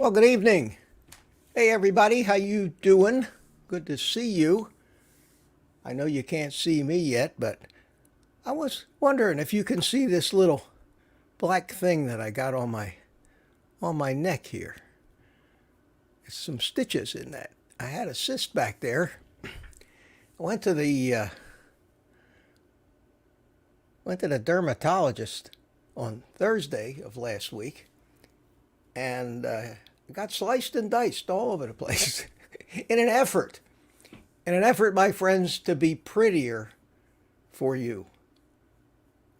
Well, good evening. Hey everybody, how you doing? Good to see you. I know you can't see me yet, but I was wondering if you can see this little black thing that I got on my neck here. It's some stitches in that. I had a cyst back there. I went to the dermatologist on Thursday of last week, and got sliced and diced all over the place in an effort, my friends, to be prettier for you.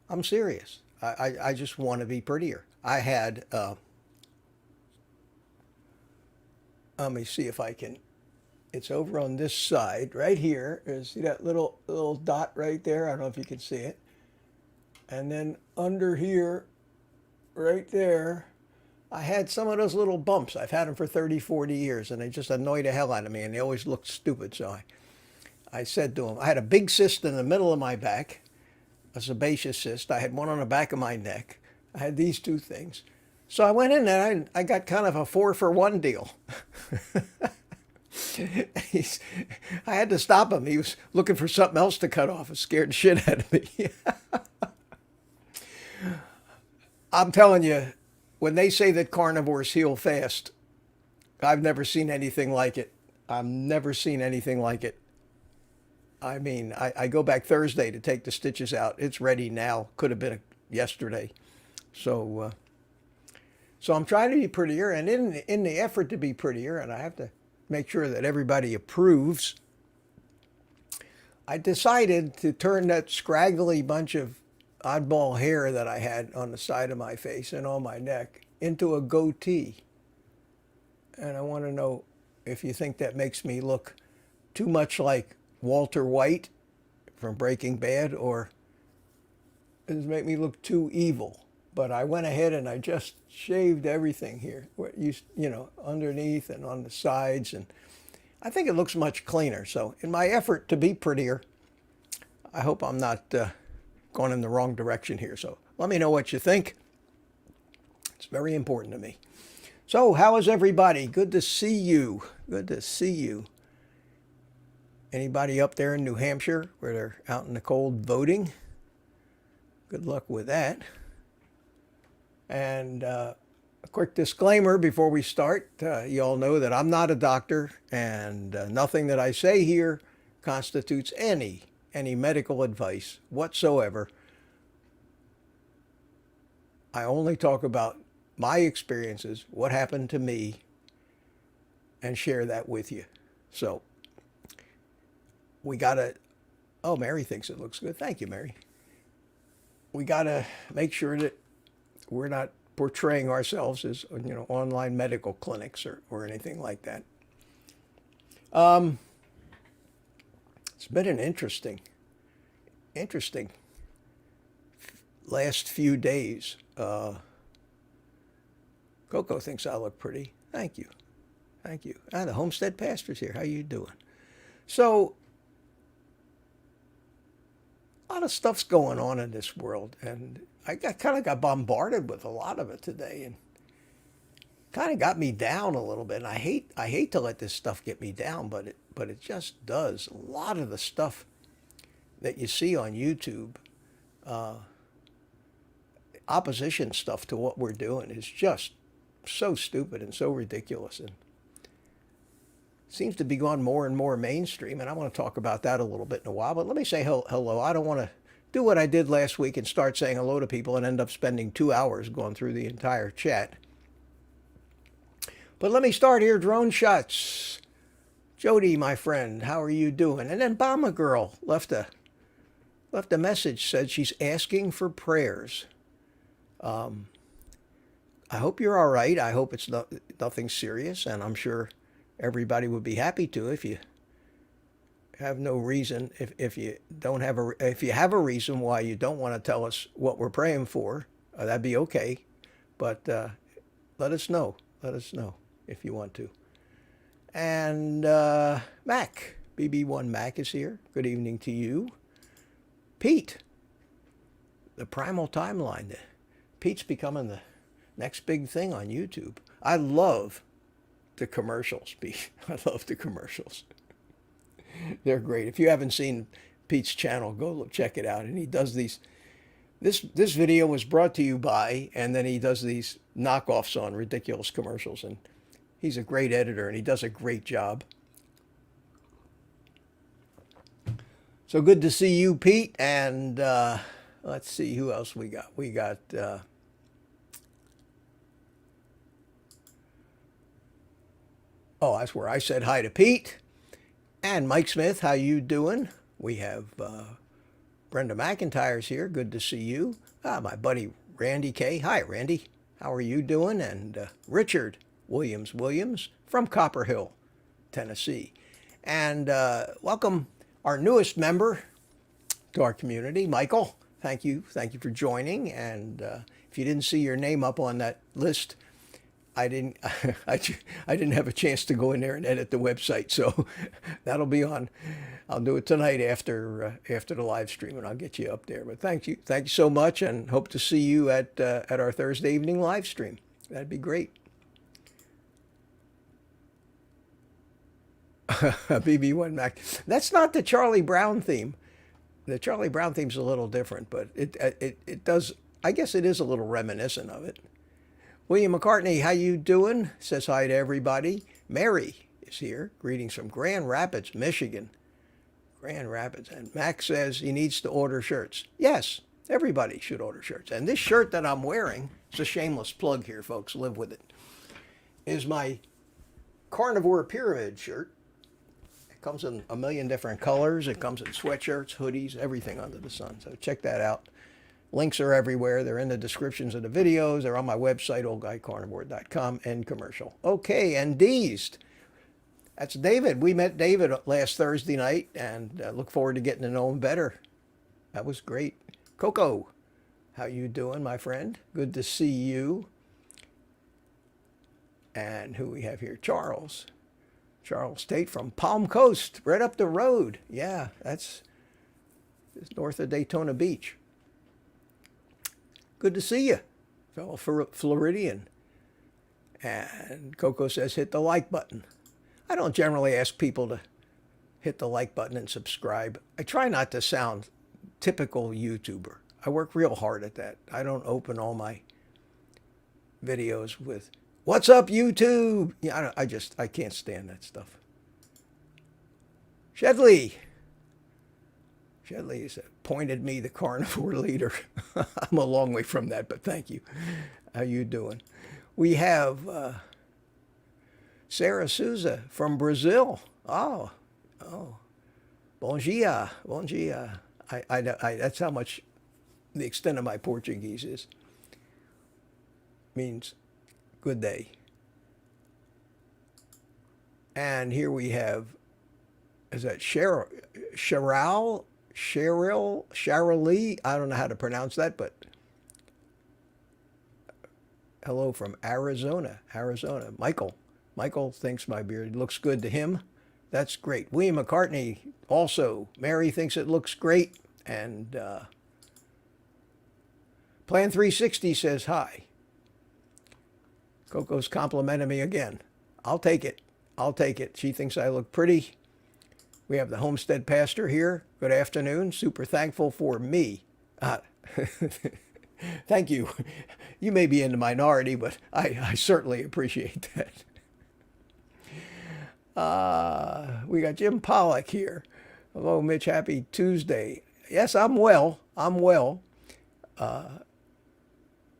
I'm serious. I just want to be prettier. I had, let me see if I can, it's over on this side right here. See that little dot right there? I don't know if you can see it. And then under here, right there, I had some of those little bumps. I've had them for 30, 40 years, and they just annoy the hell out of me, and they always look stupid. So I said to him, I had a big cyst in the middle of my back, a sebaceous cyst. I had one on the back of my neck. I had these two things. So I went in there, and I got kind of a 4-for-1 deal. I had to stop him. He was looking for something else to cut off. It scared the shit out of me. I'm telling you, when they say that carnivores heal fast, I've never seen anything like it. I've never seen anything like it. I mean, I go back Thursday to take the stitches out. It's ready now. Could have been yesterday. So I'm trying to be prettier, and in the effort to be prettier, and I have to make sure that everybody approves, I decided to turn that scraggly bunch of oddball hair that I had on the side of my face and on my neck into a goatee. And I want to know if you think that makes me look too much like Walter White from Breaking Bad, or does it make me look too evil? But I went ahead and I just shaved everything here, underneath and on the sides, and I think it looks much cleaner. So in my effort to be prettier, I hope I'm not going in the wrong direction here. So let me know what you think. It's very important to me. So how is everybody? Good to see you. Good to see you. Anybody up there in New Hampshire where they're out in the cold voting? Good luck with that. And a quick disclaimer before we start. You all know that I'm not a doctor, and nothing that I say here constitutes any medical advice whatsoever. I only talk about my experiences, what happened to me, and share that with you. So we gotta, oh, Mary thinks it looks good. Thank you, Mary. We gotta make sure that we're not portraying ourselves as, online medical clinics or anything like that. It's been an interesting last few days. Coco thinks I look pretty. Thank you. Thank you. The Homestead Pastor's here. How you doing? So, a lot of stuff's going on in this world, and I kind of got bombarded with a lot of it today, and kind of got me down a little bit. And I hate to let this stuff get me down, but it just does. A lot of the stuff that you see on YouTube, opposition stuff to what we're doing, is just so stupid and so ridiculous, and seems to be going more and more mainstream. And I want to talk about that a little bit in a while. But let me say hello. I don't want to do what I did last week and start saying hello to people and end up spending 2 hours going through the entire chat. But let me start here. Drone shots. Jody, my friend, how are you doing? And then Bomba Girl left a message, said she's asking for prayers. I hope you're all right. I hope it's nothing serious, and I'm sure everybody would be happy to if you have no reason, if you have a reason why you don't want to tell us what we're praying for, that'd be okay. But let us know. Let us know if you want to. And Mac, BB1 Mac is here. Good evening to you. Pete, the Primal Timeline. Pete's becoming the next big thing on YouTube. I love the commercials, Pete. I love the commercials. They're great. If you haven't seen Pete's channel, go check it out. And he does these. This video was brought to you by, and then he does these knockoffs on ridiculous commercials. And he's a great editor, and he does a great job. So good to see you, Pete. And let's see who else we got. We got oh, that's where I said hi to Pete. And Mike Smith, how you doing? We have Brenda McIntyre's here. Good to see you. My buddy Randy K. Hi, Randy. How are you doing? And Richard Williams from Copper Hill, Tennessee. And welcome our newest member to our community, Michael. Thank you for joining. And if you didn't see your name up on that list, I didn't have a chance to go in there and edit the website, so that'll be on. I'll do it tonight after the live stream, and I'll get you up there. But thank you so much, and hope to see you at our Thursday evening live stream. That'd be great. BB1 Mac. That's not the Charlie Brown theme. The Charlie Brown theme's a little different, but it does. I guess it is a little reminiscent of it. William McCartney, how you doing? Says hi to everybody. Mary is here. Greetings from Grand Rapids, Michigan. Grand Rapids. And Max says he needs to order shirts. Yes, everybody should order shirts. And this shirt that I'm wearing, it's a shameless plug here, folks, live with it, is my Carnivore Pyramid shirt. It comes in a million different colors. It comes in sweatshirts, hoodies, everything under the sun. So check that out. Links are everywhere. They're in the descriptions of the videos. They're on my website, oldguycarnivore.com, and commercial. Okay, and Deezed. That's David. We met David last Thursday night, and look forward to getting to know him better. That was great. Coco, how you doing, my friend? Good to see you. And who we have here? Charles. Charles Tate from Palm Coast, right up the road. Yeah, that's north of Daytona Beach. Good to see you, fellow Floridian. And Coco says, hit the like button. I don't generally ask people to hit the like button and subscribe. I try not to sound typical YouTuber. I work real hard at that. I don't open all my videos with, what's up, YouTube? Yeah, I can't stand that stuff. Shedley appointed me the carnivore leader. I'm a long way from that, but thank you. How you doing? We have Sarah Souza from Brazil. Oh, bom dia. I that's how much the extent of my Portuguese is. Means good day. And here we have, is that Cheryl Lee? I don't know how to pronounce that, but hello from Arizona. Michael thinks my beard looks good to him. That's great. William McCartney also. Mary thinks it looks great. And Plan 360 says hi. Coco's complimenting me again. I'll take it. She thinks I look pretty. We have the Homestead Pastor here. Good afternoon. Super thankful for me. Thank you. You may be in the minority, but I certainly appreciate that. We got Jim Pollock here. Hello, Mitch. Happy Tuesday. Yes, I'm well.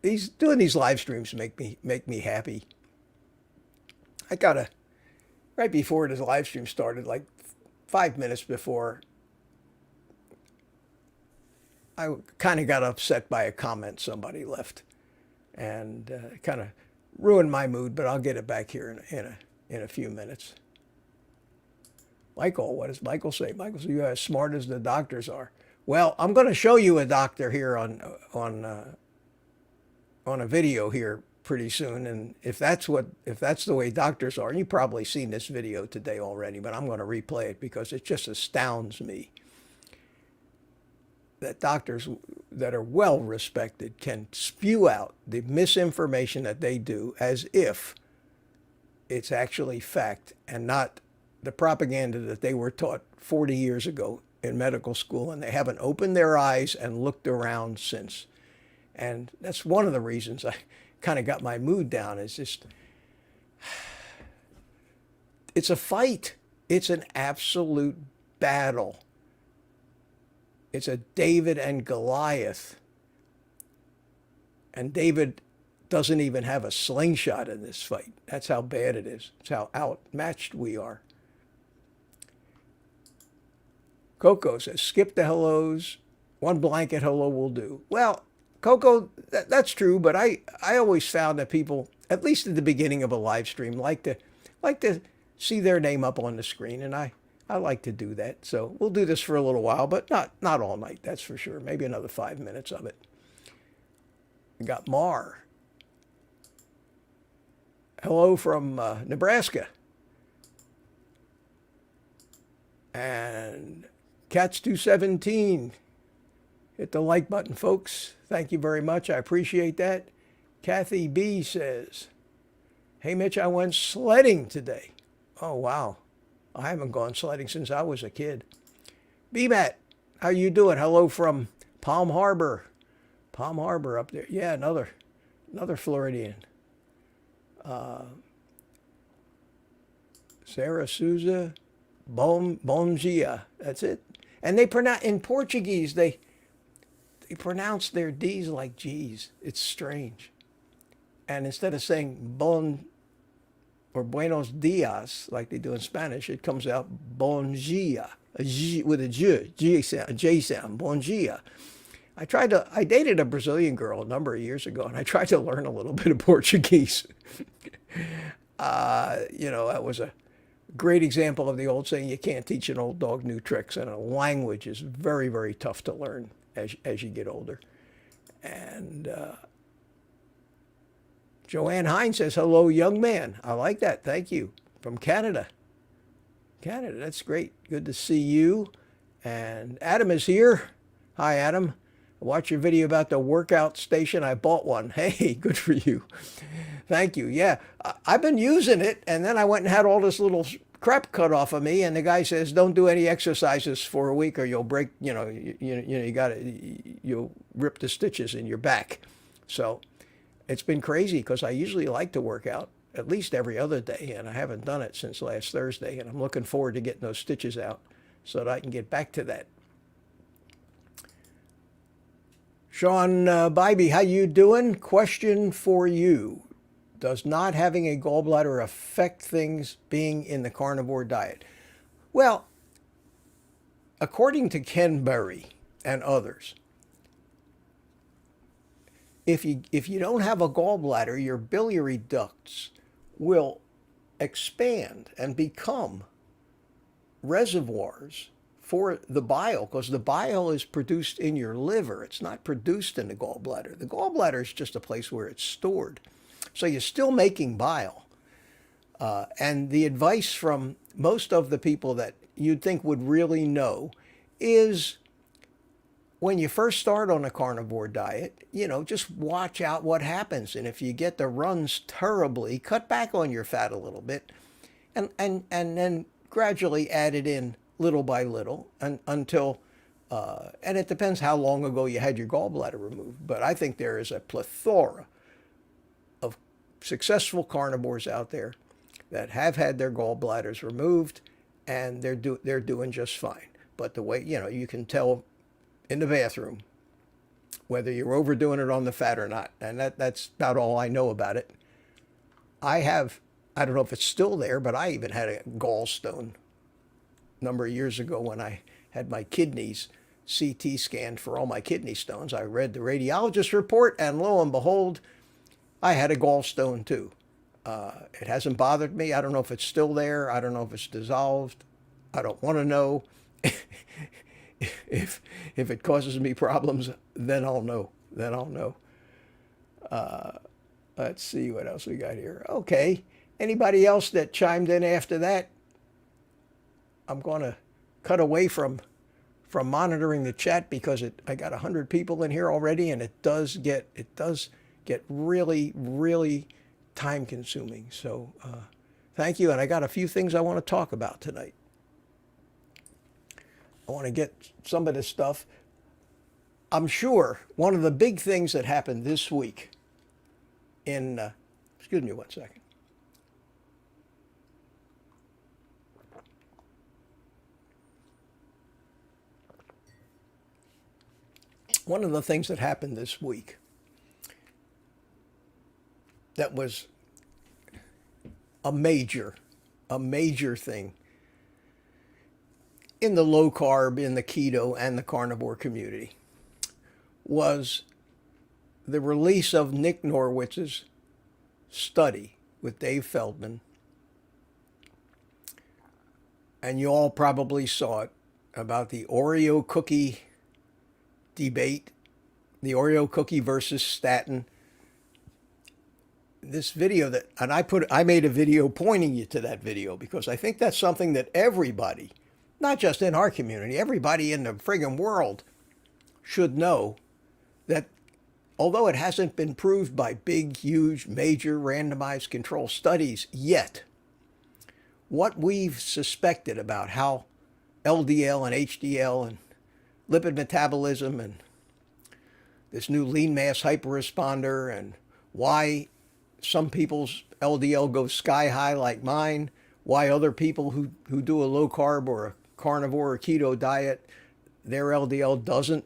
Doing these live streams make me happy. I gotta, right before this live stream started, like 5 minutes before, I kind of got upset by a comment somebody left, and kind of ruined my mood. But I'll get it back here in a few minutes. Michael, what does Michael say? Michael says, you're as smart as the doctors are. Well, I'm going to show you a doctor here on a video here pretty soon, and if that's the way doctors are, and you've probably seen this video today already, but I'm going to replay it because it just astounds me that doctors that are well respected can spew out the misinformation that they do as if it's actually fact and not the propaganda that they were taught 40 years ago in medical school, and they haven't opened their eyes and looked around since. And that's one of the reasons I kind of got my mood down. Is just, it's a fight. It's an absolute battle. It's a David and Goliath. And David doesn't even have a slingshot in this fight. That's how bad it is. That's how outmatched we are. Coco says, skip the hellos. One blanket hello will do. Well, Coco, that's true, but I always found that people, at least at the beginning of a live stream, like to see their name up on the screen, and I like to do that. So we'll do this for a little while, but not all night, that's for sure. Maybe another 5 minutes of it. We got Mar. Hello from Nebraska. And Cats217. Hit the like button, folks. Thank you very much. I appreciate that. Kathy B says, hey, Mitch, I went sledding today. Oh, wow. I haven't gone sledding since I was a kid. B-Matt, how you doing? Hello from Palm Harbor. Palm Harbor up there. Yeah, another Floridian. Sarah Souza, Bom dia. That's it. And they pronounce, in Portuguese, they pronounce their D's like G's. It's strange. And instead of saying bon or buenos dias like they do in Spanish, it comes out bon dia, a G with a J sound, bon dia. I dated a Brazilian girl a number of years ago, and I tried to learn a little bit of Portuguese. That was a great example of the old saying, you can't teach an old dog new tricks, and a language is very, very tough to learn as you get older. And Joanne Hines says, hello, young man. I like that. Thank you. From Canada. Canada, that's great. Good to see you. And Adam is here. Hi, Adam. I watched your video about the workout station. I bought one. Hey, good for you. Thank you. Yeah, I've been using it, and then I went and had all this little crap cut off of me, and the guy says, don't do any exercises for a week or you'll break, you'll rip the stitches in your back. So it's been crazy because I usually like to work out at least every other day, and I haven't done it since last Thursday, and I'm looking forward to getting those stitches out so that I can get back to that. Shawn Baker, how you doing? Question for you. Does not having a gallbladder affect things being in the carnivore diet? Well, according to Ken Berry and others, if you don't have a gallbladder, your biliary ducts will expand and become reservoirs for the bile, because the bile is produced in your liver. It's not produced in the gallbladder. The gallbladder is just a place where it's stored. So you're still making bile. And the advice from most of the people that you'd think would really know is when you first start on a carnivore diet, just watch out what happens. And if you get the runs terribly, cut back on your fat a little bit and then gradually add it in little by little until, and it depends how long ago you had your gallbladder removed. But I think there is a plethora of successful carnivores out there that have had their gallbladders removed, and they're doing just fine. But the way, you can tell in the bathroom whether you're overdoing it on the fat or not. And that's about all I know about it. I don't know if it's still there, but I even had a gallstone a number of years ago when I had my kidneys CT scanned for all my kidney stones. I read the radiologist report, and lo and behold, I had a gallstone too. It hasn't bothered me. I don't know if it's still there. I don't know if it's dissolved. I don't want to know. If it causes me problems, then I'll know. Let's see what else we got here. Okay. Anybody else that chimed in after that? I'm going to cut away from monitoring the chat because I got 100 people in here already, and it does get really, really time consuming. So Thank you. And I got a few things I want to talk about tonight. I want to get some of this stuff. I'm sure one of the big things that happened this week excuse me one second. One of the things that happened this week that was a major thing in the low carb, in the keto, and the carnivore community was the release of Nick Norwitz's study with Dave Feldman. And you all probably saw it, about the Oreo cookie debate, the Oreo cookie versus statin. This video I made a video pointing you to that video because I think that's something that everybody, not just in our community, everybody in the friggin' world should know, that although it hasn't been proved by big, huge, major randomized control studies yet, what we've suspected about how LDL and HDL and lipid metabolism and this new lean mass hyperresponder and why some people's LDL goes sky high like mine, why other people who do a low carb or a carnivore or keto diet, their LDL doesn't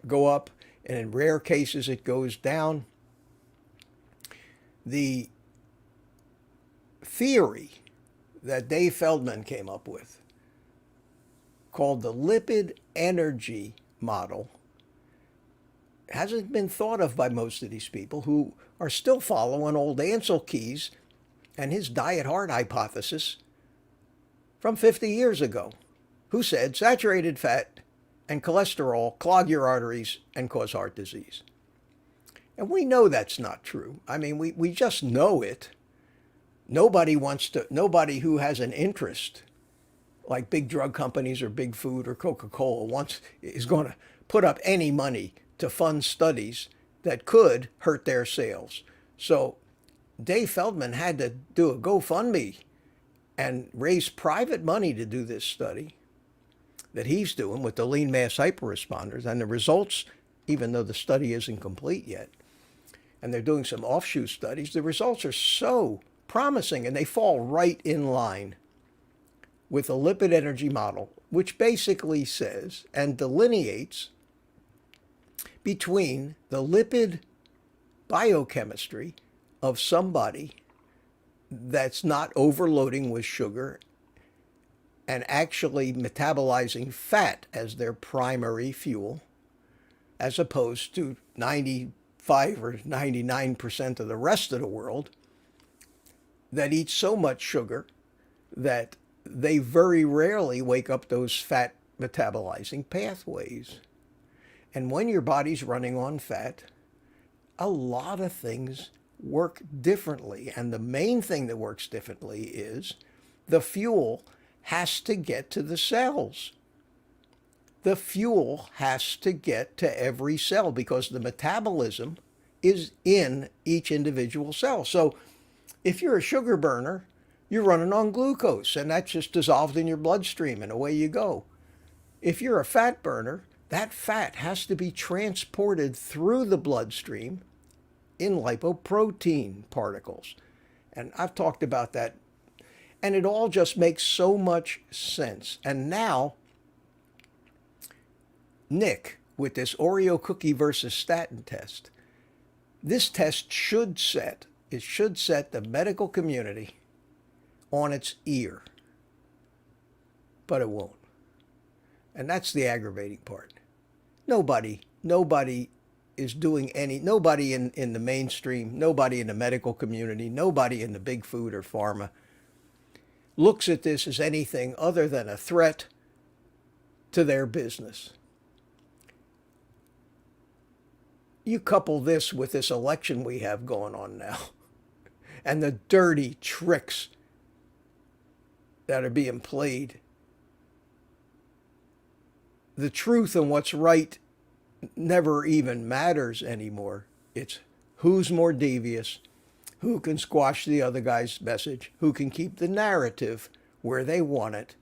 go up, and in rare cases it goes down. The theory that Dave Feldman came up with, called the lipid energy model, hasn't been thought of by most of these people who are still following old Ansel Keys and his diet heart hypothesis from 50 years ago, who said saturated fat and cholesterol clog your arteries and cause heart disease. And we know that's not true. I mean, we just know it. Nobody who has an interest, like big drug companies or big food or Coca-Cola, is going to put up any money to fund studies that could hurt their sales. So Dave Feldman had to do a GoFundMe and raise private money to do this study that he's doing with the lean mass hyperresponders. And the results, even though the study isn't complete yet, and they're doing some offshoot studies, the results are so promising, and they fall right in line with a lipid energy model, which basically says and delineates between the lipid biochemistry of somebody that's not overloading with sugar and actually metabolizing fat as their primary fuel, as opposed to 95 or 99% of the rest of the world that eats so much sugar that they very rarely wake up those fat metabolizing pathways. And when your body's running on fat, a lot of things work differently. And the main thing that works differently is the fuel has to get to the cells. The fuel has to get to every cell because the metabolism is in each individual cell. So if you're a sugar burner, you're running on glucose, and that's just dissolved in your bloodstream, and away you go. If you're a fat burner, that fat has to be transported through the bloodstream in lipoprotein particles. And I've talked about that, and it all just makes so much sense. And now, Nick, with this Oreo cookie versus statin test, this test should set the medical community on its ear, but it won't. And that's the aggravating part. Nobody is doing nobody in the mainstream, nobody in the medical community, nobody in the big food or pharma looks at this as anything other than a threat to their business. You couple this with this election we have going on now and the dirty tricks that are being played. The truth and what's right never even matters anymore. It's who's more devious, who can squash the other guy's message, who can keep the narrative where they want it.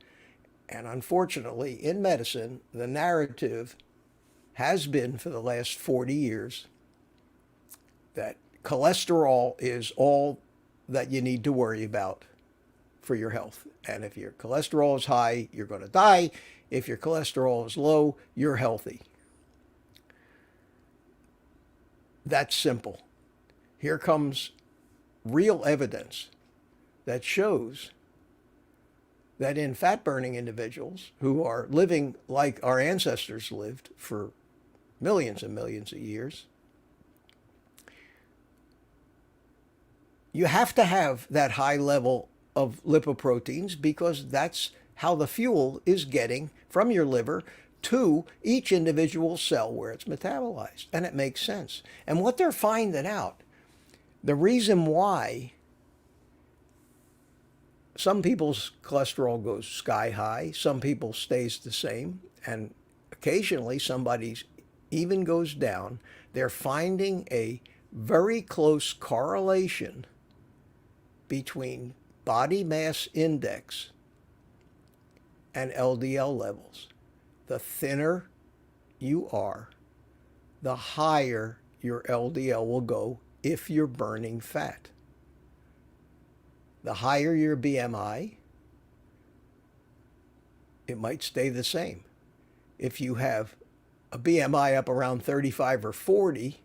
And unfortunately, in medicine, the narrative has been for the last 40 years that cholesterol is all that you need to worry about for your health. And if your cholesterol is high, you're going to die. If your cholesterol is low, you're healthy. That's simple. Here comes real evidence that shows that in fat-burning individuals who are living like our ancestors lived for millions and millions of years, you have to have that high level of lipoproteins because that's how the fuel is getting from your liver to each individual cell where it's metabolized. And it makes sense. And what they're finding out, the reason why some people's cholesterol goes sky high, some people stays the same, and occasionally somebody's even goes down, they're finding a very close correlation between body mass index and LDL levels. The thinner you are, the higher your LDL will go if you're burning fat. The higher your BMI, it might stay the same. If you have a BMI up around 35 or 40,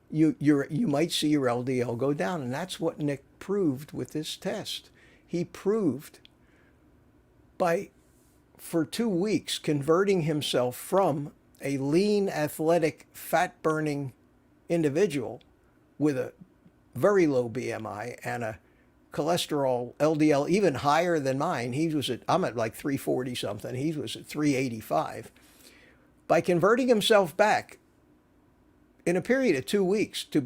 you might see your LDL go down. And that's what Nick proved with this test. He proved for 2 weeks, converting himself from a lean, athletic, fat-burning individual with a very low BMI and a cholesterol, LDL, even higher than mine. I'm at like 340 something. He was at 385. By converting himself back in a period of 2 weeks to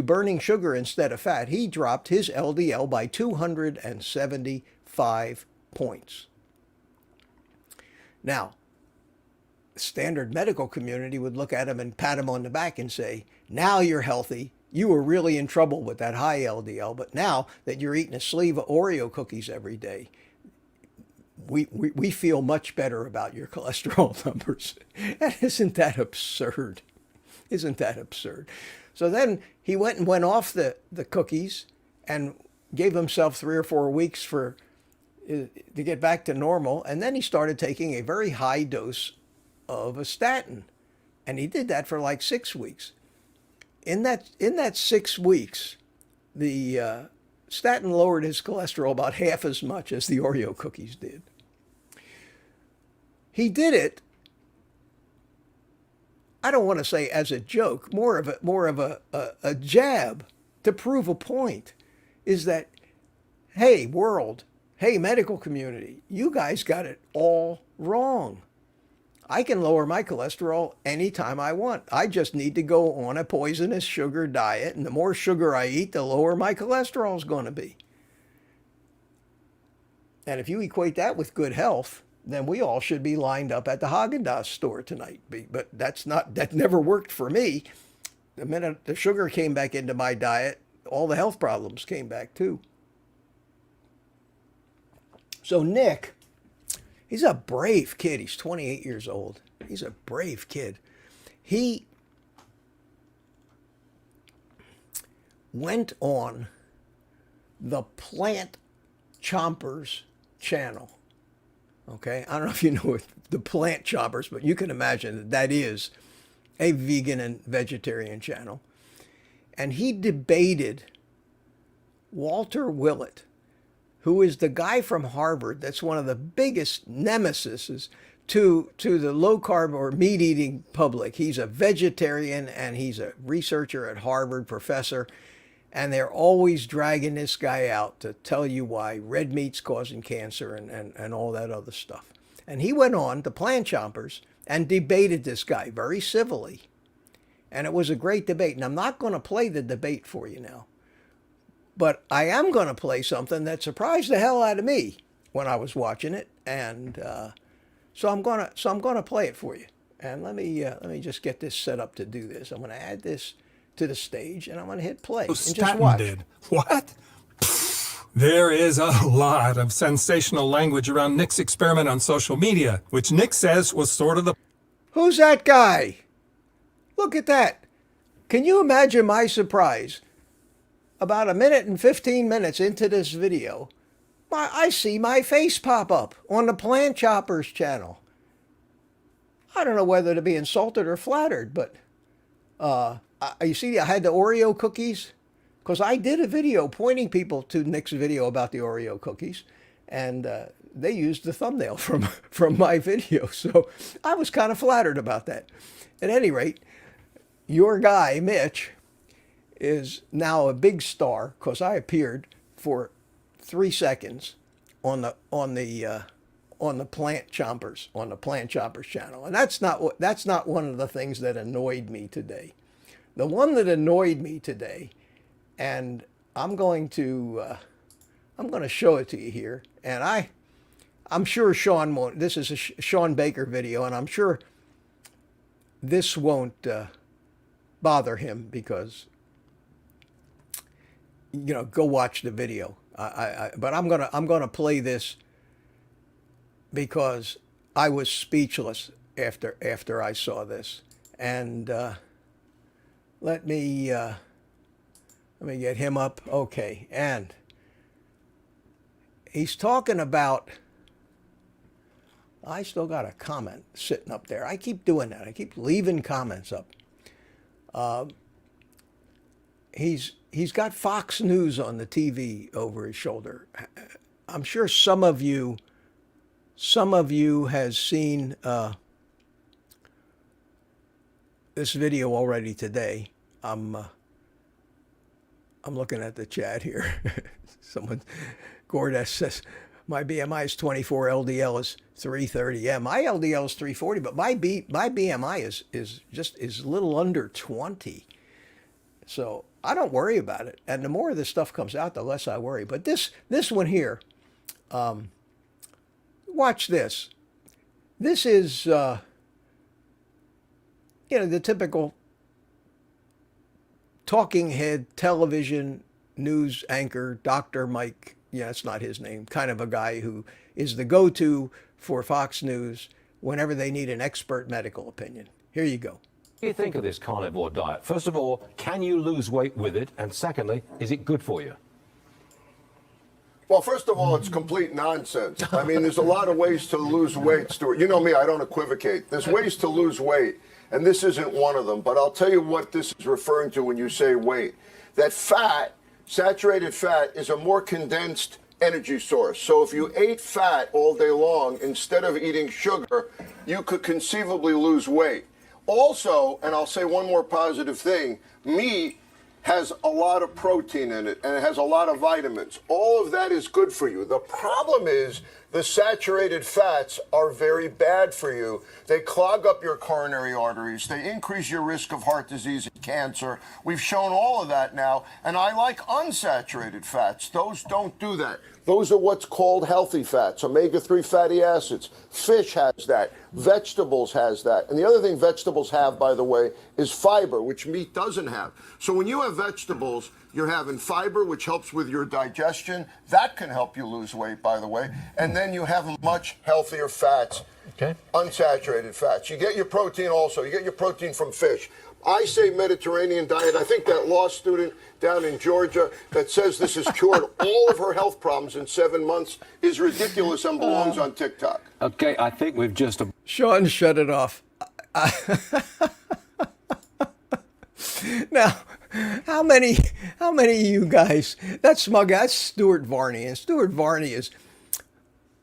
burning sugar instead of fat, he dropped his LDL by 275 points. Now, the standard medical community would look at him and pat him on the back and say, now you're healthy. You were really in trouble with that high LDL, but now that you're eating a sleeve of Oreo cookies every day, we feel much better about your cholesterol numbers. And isn't that absurd? Isn't that absurd? So then he went off the cookies and gave himself 3 or 4 weeks to get back to normal. And then he started taking a very high dose of a statin. And he did that for like 6 weeks. In that 6 weeks, the statin lowered his cholesterol about half as much as the Oreo cookies did. He did it, I don't want to say as a joke, more of a jab to prove a point, is that, hey, world, hey, medical community, you guys got it all wrong. I can lower my cholesterol anytime I want. I just need to go on a poisonous sugar diet, and the more sugar I eat, the lower my cholesterol is going to be. And if you equate that with good health, then we all should be lined up at the Haagen-Dazs store tonight. But that never worked for me. The minute the sugar came back into my diet, all the health problems came back too. So Nick, he's a brave kid. He's 28 years old. He's a brave kid. He went on the Plant Chompers channel. Okay, I don't know if you know the Plant Chompers, but you can imagine that is a vegan and vegetarian channel. And he debated Walter Willett, who is the guy from Harvard that's one of the biggest nemesises to the low-carb or meat-eating public. He's a vegetarian and he's a researcher at Harvard, professor, and they're always dragging this guy out to tell you why red meat's causing cancer and all that other stuff. And he went on to Plant Chompers and debated this guy very civilly. And it was a great debate. And I'm not going to play the debate for you now. But I am going to play something that surprised the hell out of me when I was watching it. And so I'm going to play it for you. And let me just get this set up to do this. I'm going to add this to the stage, and I'm going to hit play and just Statin watch. did. What? There is a lot of sensational language around Nick's experiment on social media, which Nick says was sort of the Who's that guy? Look at that. Can you imagine my surprise? About a minute and 15 minutes into this video, I see my face pop up on the Plant Choppers channel. I don't know whether to be insulted or flattered, but you see, I had the Oreo cookies because I did a video pointing people to Nick's video about the Oreo cookies, and they used the thumbnail from my video. So I was kind of flattered about that. At any rate, your guy, Mitch, is now a big star because I appeared for 3 seconds on the Plant Choppers channel, and that's not one of the things that annoyed me today. The one that annoyed me today, and I'm going to show it to you here, and I'm sure Shawn won't. This is a Shawn Baker video, and I'm sure this won't bother him because, you know, go watch the video. But I'm gonna play this because I was speechless after I saw this, and let me get him up. Okay, and he's talking about. I still got a comment sitting up there. I keep doing that. I keep leaving comments up. He's got Fox News on the TV over his shoulder. I'm sure some of you has seen this video already today. I'm looking at the chat here. Gordas says, my BMI is 24, LDL is 330. Yeah, my LDL is 340, but my BMI is a little under 20. So I don't worry about it. And the more of this stuff comes out, the less I worry. But this one here, watch this. This is, the typical talking head television news anchor, Dr. Mike. Yeah, that's not his name. Kind of a guy who is the go-to for Fox News whenever they need an expert medical opinion. Here you go. What do you think of this carnivore diet? First of all, can you lose weight with it? And secondly, is it good for you? Well, first of all, it's complete nonsense. I mean, there's a lot of ways to lose weight, Stuart. You know me, I don't equivocate. There's ways to lose weight, and this isn't one of them. But I'll tell you what this is referring to when you say weight. That fat, saturated fat, is a more condensed energy source. So if you ate fat all day long instead of eating sugar, you could conceivably lose weight. Also, and I'll say one more positive thing, meat has a lot of protein in it, and it has a lot of vitamins. All of that is good for you. The problem is the saturated fats are very bad for you. They clog up your coronary arteries. They increase your risk of heart disease and cancer. We've shown all of that now, and I like unsaturated fats. Those don't do that. Those are what's called healthy fats, omega-3 fatty acids. Fish has that. Vegetables has that. And the other thing vegetables have, by the way, is fiber, which meat doesn't have. So when you have vegetables, you're having fiber, which helps with your digestion. That can help you lose weight, by the way. And then you have much healthier fats, unsaturated fats. You get your protein also. You get your protein from fish. I say Mediterranean diet. I think that law student down in Georgia that says this has cured all of her health problems in 7 months is ridiculous and belongs on TikTok. Okay, I think we've just... Shawn, shut it off. Now, how many of you guys, that's Stuart Varney, and Stuart Varney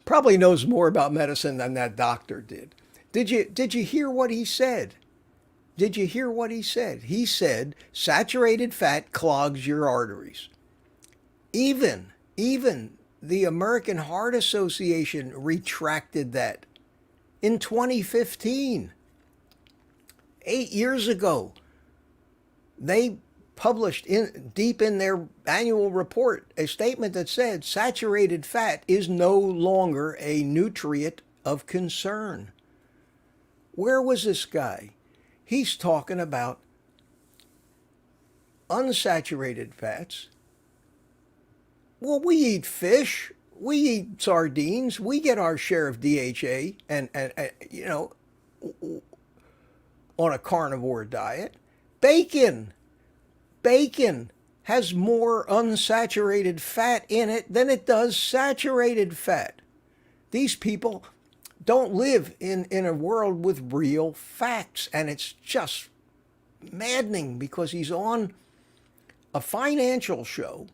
probably knows more about medicine than that doctor did. Did you hear what he said? Did you hear what he said? He said saturated fat clogs your arteries. Even the American Heart Association retracted that in 2015. 8 years ago, they published deep in their annual report a statement that said saturated fat is no longer a nutrient of concern. Where was this guy? He's talking about unsaturated fats. Well, we eat fish, we eat sardines, we get our share of DHA and you know, on a carnivore diet. Bacon, bacon has more unsaturated fat in it than it does saturated fat. These people don't live in a world with real facts, and it's just maddening because he's on a financial show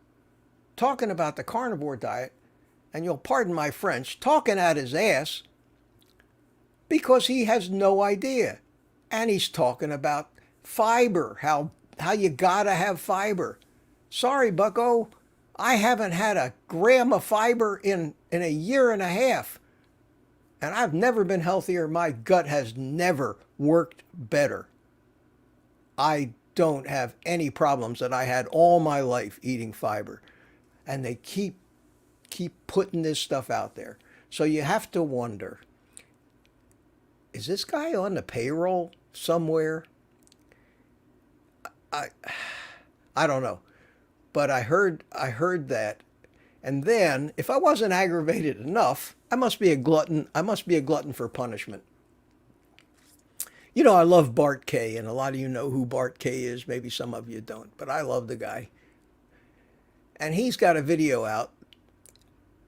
talking about the carnivore diet, and you'll pardon my French, talking at his ass because he has no idea. And he's talking about fiber, how you gotta have fiber. Sorry, bucko, I haven't had a gram of fiber in a year and a half. And I've never been healthier. My gut has never worked better. I don't have any problems that I had all my life eating fiber. And they keep putting this stuff out there. So you have to wonder, is this guy on the payroll somewhere? I don't know. But I heard that. And then, if I wasn't aggravated enough, I must be a glutton. I must be a glutton for punishment. You know, I love Bart K, and a lot of you know who Bart K is. Maybe some of you don't, but I love the guy. And he's got a video out,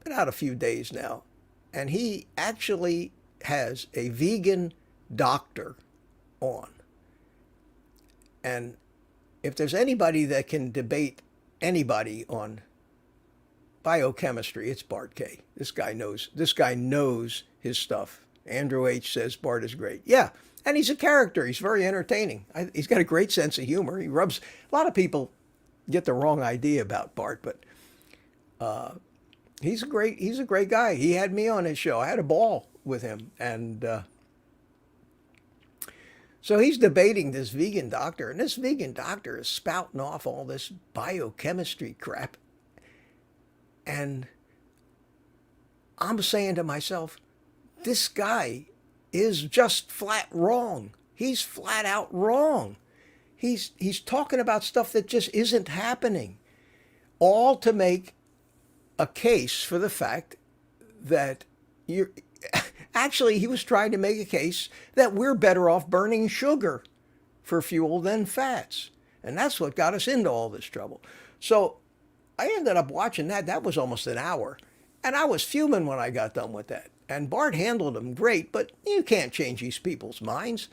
been out a few days now, and he actually has a vegan doctor on. And if there's anybody that can debate anybody on biochemistry, it's Bart K. This guy knows his stuff. Andrew H. says Bart is great. Yeah, and he's a character. He's very entertaining. He's got a great sense of humor. He rubs, a lot of people get the wrong idea about Bart, but he's a great guy. He had me on his show. I had a ball with him, and so he's debating this vegan doctor, and this vegan doctor is spouting off all this biochemistry crap, and I'm saying to myself, this guy is just flat wrong. He's flat out wrong. He's talking about stuff that just isn't happening, all to make a case for the fact that you're actually, he was trying to make a case that we're better off burning sugar for fuel than fats. And that's what got us into all this trouble. So I ended up watching that. That was almost an hour. And I was fuming when I got done with that. And Bart handled them great, but you can't change these people's minds.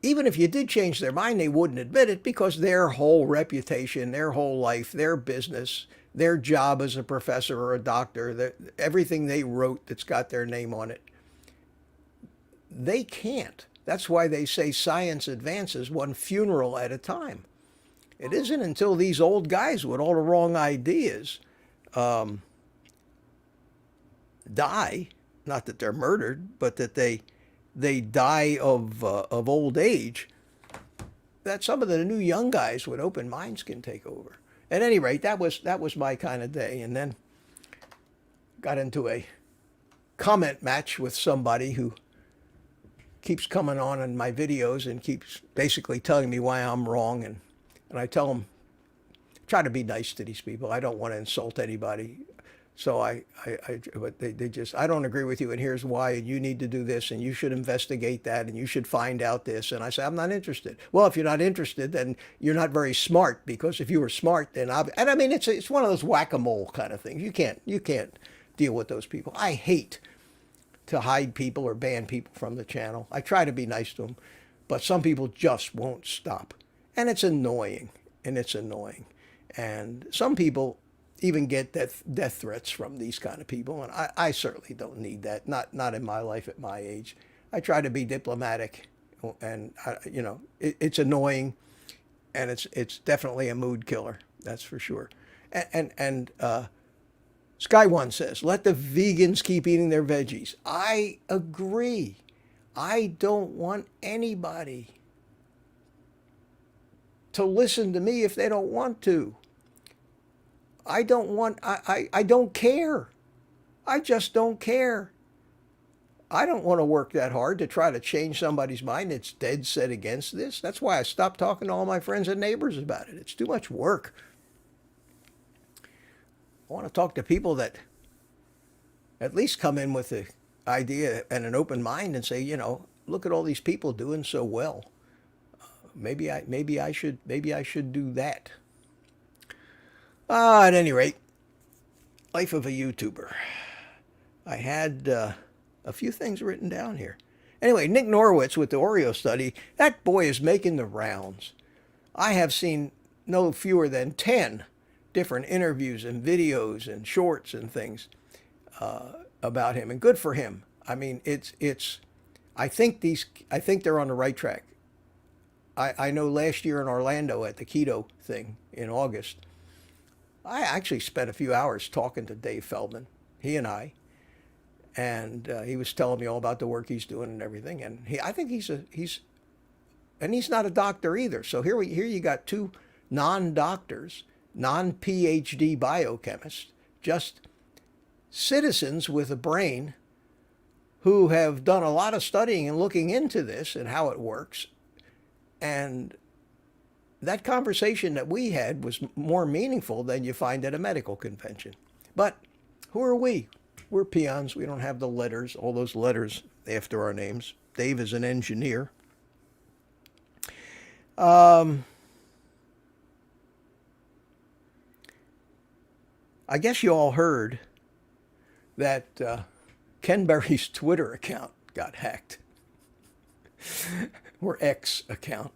Even if you did change their mind, they wouldn't admit it because their whole reputation, their whole life, their business, their job as a professor or a doctor, everything they wrote that's got their name on it, they can't. That's why they say science advances one funeral at a time. It isn't until these old guys with all the wrong ideas die, not that they're murdered, but that they die of old age, that some of the new young guys with open minds can take over. At any rate, that was my kind of day. And then got into a comment match with somebody who keeps coming on in my videos and keeps basically telling me why I'm wrong. And I tell them, try to be nice to these people. I don't want to insult anybody. So but they just, I don't agree with you, and here's why, and you need to do this, and you should investigate that, and you should find out this. And I say, I'm not interested. Well, if you're not interested, then you're not very smart, because if you were smart, then and I mean, it's one of those whack-a-mole kind of things. You can't deal with those people. I hate to hide people or ban people from the channel. I try to be nice to them, but some people just won't stop, and it's annoying, and some people even get death threats from these kind of people, and I certainly don't need that. Not in my life at my age. I try to be diplomatic, and it's annoying, and it's definitely a mood killer. That's for sure. And Sky One says, let the vegans keep eating their veggies. I agree. I don't want anybody to listen to me if they don't want to. I don't care. I just don't care. I don't want to work that hard to try to change somebody's mind that's dead set against this. That's why I stopped talking to all my friends and neighbors about it. It's too much work. I want to talk to people that at least come in with the idea and an open mind and say, you know, look at all these people doing so well. Maybe I should do that. At any rate, life of a YouTuber. I had a few things written down here. Anyway, Nick Norwitz with the Oreo study, that boy is making the rounds. I have seen no fewer than 10 different interviews and videos and shorts and things about him, and good for him. I mean, I think they're on the right track. I know last year in Orlando at the keto thing in August, I actually spent a few hours talking to Dave Feldman, he and I, and he was telling me all about the work he's doing and everything. And I think he's not a doctor either. So here you got two non-doctors, non-PhD biochemists, just citizens with a brain who have done a lot of studying and looking into this and how it works. And that conversation that we had was more meaningful than you find at a medical convention. But who are we? We're peons. We don't have the letters, all those letters after our names. Dave is an engineer. I guess you all heard that Ken Berry's Twitter account got hacked, or X account.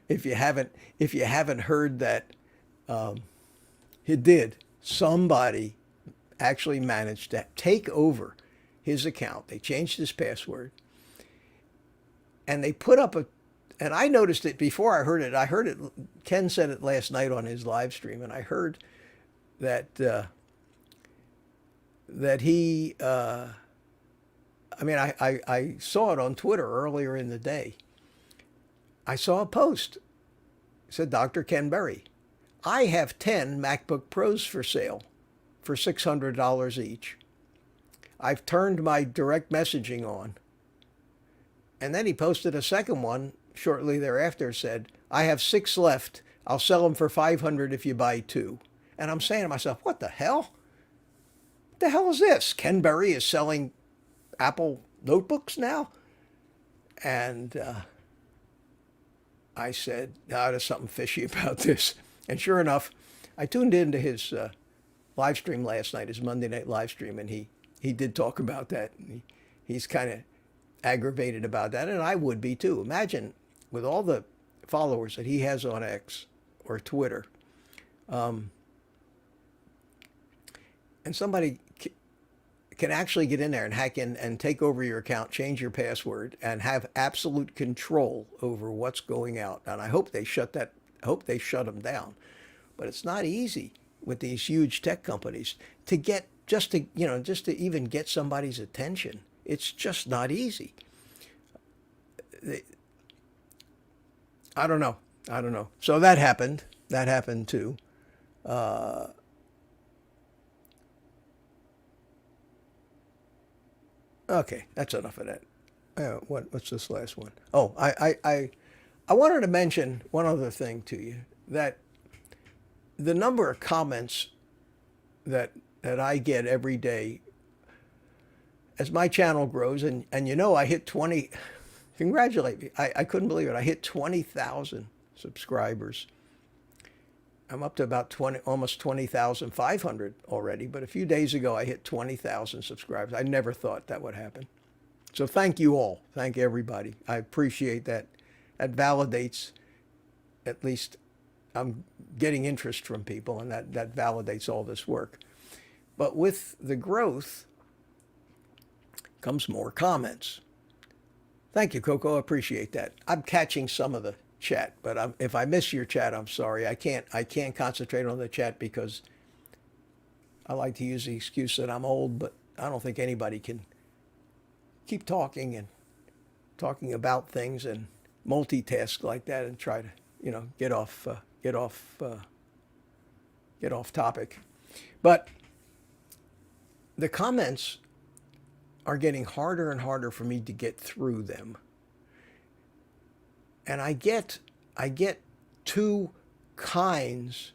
If you haven't heard that, it did. Somebody actually managed to take over his account. They changed his password, and they put up and I noticed it before I heard it. I heard it. Ken said it last night on his live stream, and I heard that he. I saw it on Twitter earlier in the day. I saw a post. It said, Dr. Ken Berry, I have 10 MacBook Pros for sale for $600 each. I've turned my direct messaging on. And then he posted a second one shortly thereafter, said, I have 6 left. I'll sell them for $500 if you buy 2. And I'm saying to myself, what the hell? What the hell is this? Ken Berry is selling Apple notebooks now? And I said, no, there's something fishy about this. And sure enough, I tuned into his live stream last night, his Monday night live stream, and he did talk about that. He's kind of aggravated about that, and I would be too. Imagine with all the followers that he has on X or Twitter, and somebody can actually get in there and hack in and take over your account, change your password, and have absolute control over what's going out. And I hope they shut them down. But it's not easy with these huge tech companies to get just to even get somebody's attention. It's just not easy. I don't know. So that happened. That happened too. Okay, that's enough of that. What's this last one? Oh, I wanted to mention one other thing to you, that the number of comments that I get every day as my channel grows, and I hit 20, congratulate me. I couldn't believe it. I hit 20,000 subscribers. I'm up to about almost 20,500 already, but a few days ago I hit 20,000 subscribers. I never thought that would happen. So thank you all. Thank everybody. I appreciate that. That validates, at least I'm getting interest from people, and that validates all this work. But with the growth comes more comments. Thank you, Coco. I appreciate that. I'm catching some of the chat, but if I miss your chat, I'm sorry. I can't concentrate on the chat because I like to use the excuse that I'm old, but I don't think anybody can keep talking and talking about things and multitask like that and try to, get off topic. But the comments are getting harder and harder for me to get through them. And I get two kinds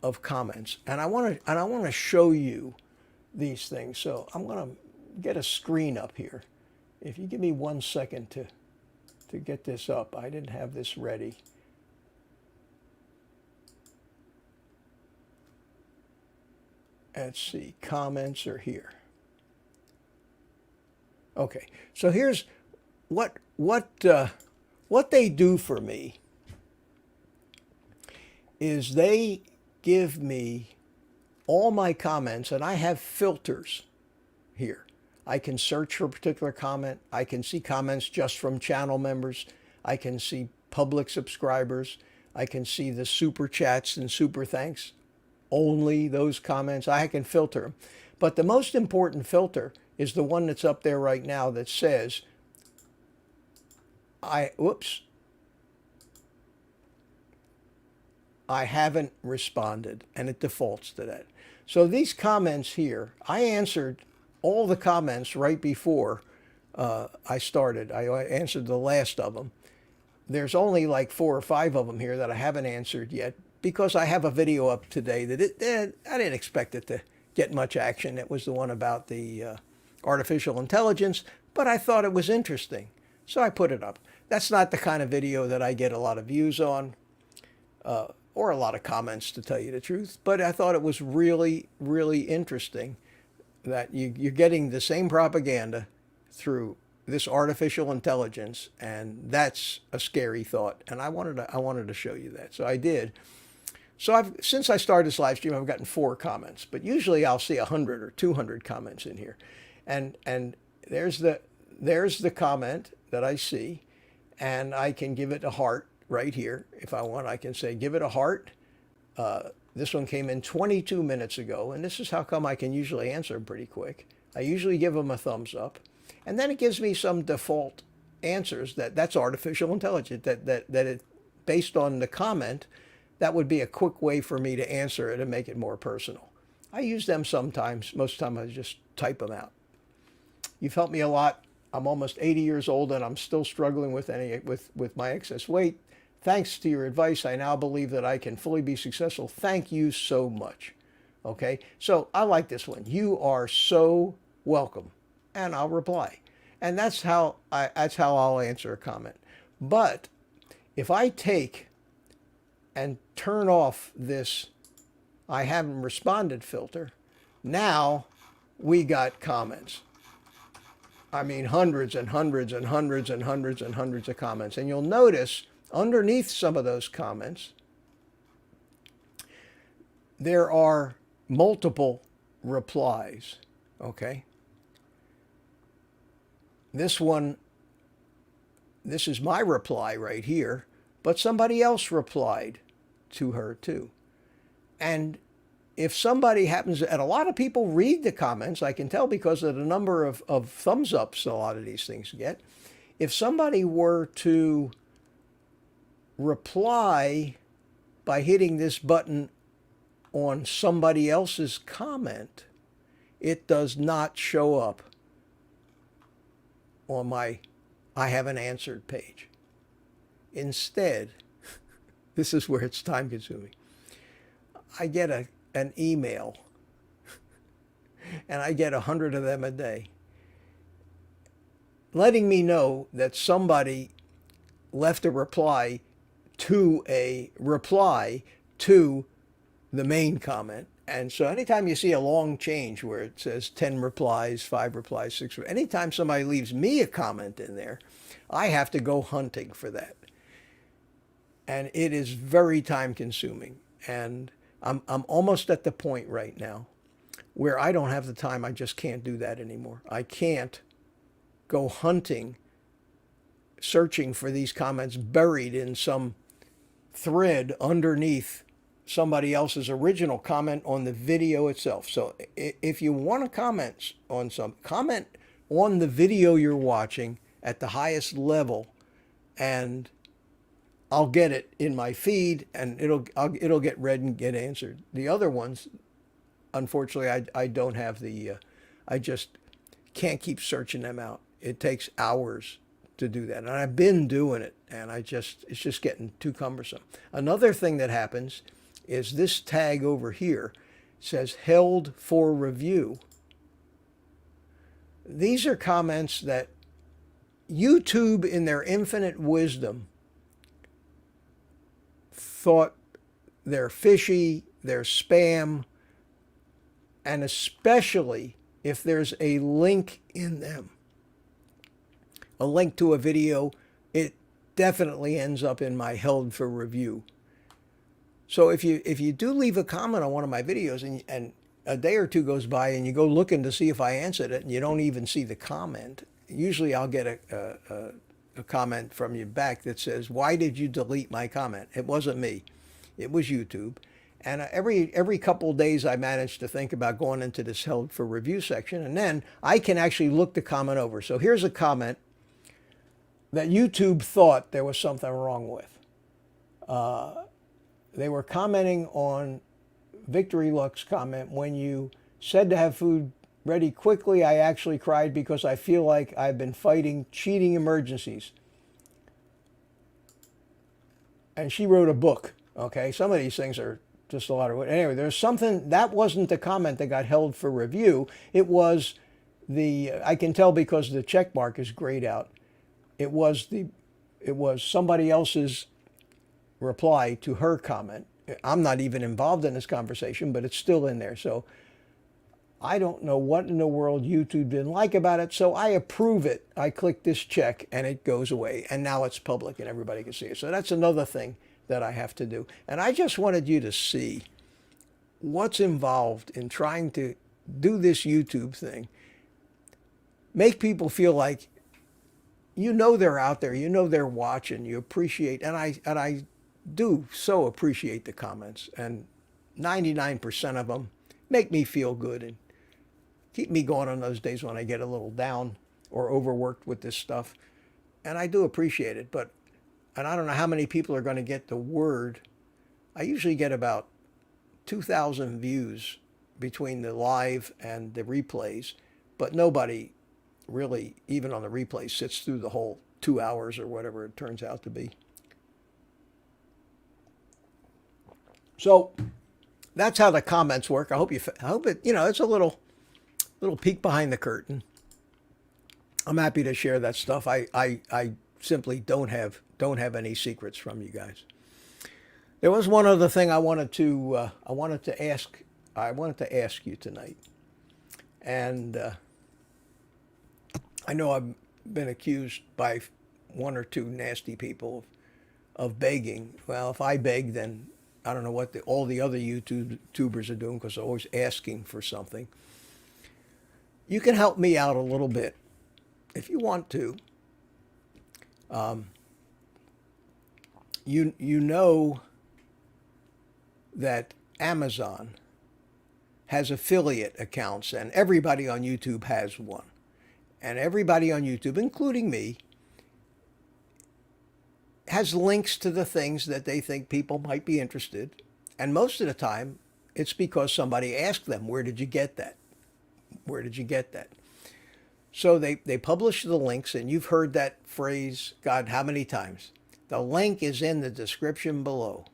of comments, and I want to show you these things. So I'm going to get a screen up here. If you give me 1 second to get this up. I didn't have this ready. Let's see, comments are here. Okay, so here's what they do for me is they give me all my comments, and I have filters here. I can search for a particular comment. I can see comments just from channel members. I can see public subscribers. I can see the super chats and super thanks. Only those comments. I can filter them. But the most important filter is the one that's up there right now that says, I haven't responded, and it defaults to that. So these comments here, I answered all the comments right before I started. I answered the last of them. There's only like 4 or 5 of them here that I haven't answered yet because I have a video up today that I didn't expect it to get much action. It was the one about the artificial intelligence, but I thought it was interesting, so I put it up. That's not the kind of video that I get a lot of views on or a lot of comments, to tell you the truth, but I thought it was really, really interesting that you're getting the same propaganda through this artificial intelligence, and that's a scary thought. And I wanted to show you that, so I did. So since I started this live stream, I've gotten 4 comments, but usually I'll see 100 or 200 comments in here, and there's the comment that I see, and I can give it a heart right here if I want. I can say give it a heart. This one came in 22 minutes ago, and this is how come I can usually answer them pretty quick. I usually give them a thumbs up, and then it gives me some default answers that's artificial intelligence, that it, based on the comment, that would be a quick way for me to answer it and make it more personal. I use them sometimes. Most of the time I just type them out. You've helped me a lot. I'm almost 80 years old, and I'm still struggling with my excess weight. Thanks to your advice, I now believe that I can fully be successful. Thank you so much. Okay, so I like this one. You are so welcome, and I'll reply. And that's how I'll answer a comment. But if I take and turn off this I haven't responded filter, now we got comments. I mean, hundreds and hundreds and hundreds and hundreds and hundreds of comments. And you'll notice underneath some of those comments, there are multiple replies, okay? This one, this is my reply right here, but somebody else replied to her too. And if somebody happens, and a lot of people read the comments, I can tell because of the number of thumbs ups a lot of these things get. If somebody were to reply by hitting this button on somebody else's comment, it does not show up on my I haven't answered page. Instead, this is where it's time consuming. I get an email, and I get 100 of them a day, letting me know that somebody left a reply to the main comment. And so anytime you see a long change where it says 10 replies, 5 replies, 6, anytime somebody leaves me a comment in there, I have to go hunting for that. And it is very time consuming. And I'm almost at the point right now where I don't have the time. I just can't do that anymore. I can't go hunting, searching for these comments buried in some thread underneath somebody else's original comment on the video itself. So if you want to comment on the video you're watching at the highest level, and I'll get it in my feed, and it'll get read and get answered. The other ones, unfortunately, I don't have the. I just can't keep searching them out. It takes hours to do that. And I've been doing it, and it's just getting too cumbersome. Another thing that happens is this tag over here says held for review. These are comments that YouTube, in their infinite wisdom, thought they're fishy, they're spam, and especially if there's a link in them, a link to a video, it definitely ends up in my held for review. So if you do leave a comment on one of my videos and a day or two goes by and you go looking to see if I answered it and you don't even see the comment, usually I'll get a comment from you back that says, "Why did you delete my comment?" It wasn't me. It was YouTube. And every couple of days I manage to think about going into this held for review section, and then I can actually look the comment over. So here's a comment that YouTube thought there was something wrong with. They were commenting on Victory Luck's comment, "When you said to have food ready quickly, I actually cried because I feel like I've been fighting cheating emergencies." And she wrote a book, okay? Some of these things are just a lot of... Anyway, there's something... That wasn't the comment that got held for review. It was the... I can tell because the check mark is grayed out. It was somebody else's reply to her comment. I'm not even involved in this conversation, but it's still in there. So I don't know what in the world YouTube didn't like about it, so I approve it. I click this check and it goes away, and now it's public and everybody can see it. So that's another thing that I have to do. And I just wanted you to see what's involved in trying to do this YouTube thing. Make people feel like you know they're out there, you know they're watching, you appreciate, and I do so appreciate the comments, and 99% of them make me feel good and keep me going on those days when I get a little down or overworked with this stuff. And I do appreciate it, and I don't know how many people are going to get the word. I usually get about 2,000 views between the live and the replays, but nobody really, even on the replay, sits through the whole 2 hours or whatever it turns out to be. So that's how the comments work. I hope it, it's a little peek behind the curtain. I'm happy to share that stuff. I simply don't have any secrets from you guys. There was one other thing I wanted to ask you tonight, and I know I've been accused by one or two nasty people of begging. Well, if I beg, then I don't know what all the other YouTubers are doing, because they're always asking for something. You can help me out a little bit if you want to. You know that Amazon has affiliate accounts, and everybody on YouTube has one. And everybody on YouTube, including me, has links to the things that they think people might be interested. And most of the time, it's because somebody asked them, "Where did you get that? Where did you get that?" So they publish the links, and you've heard that phrase, God, how many times? The link is in the description below.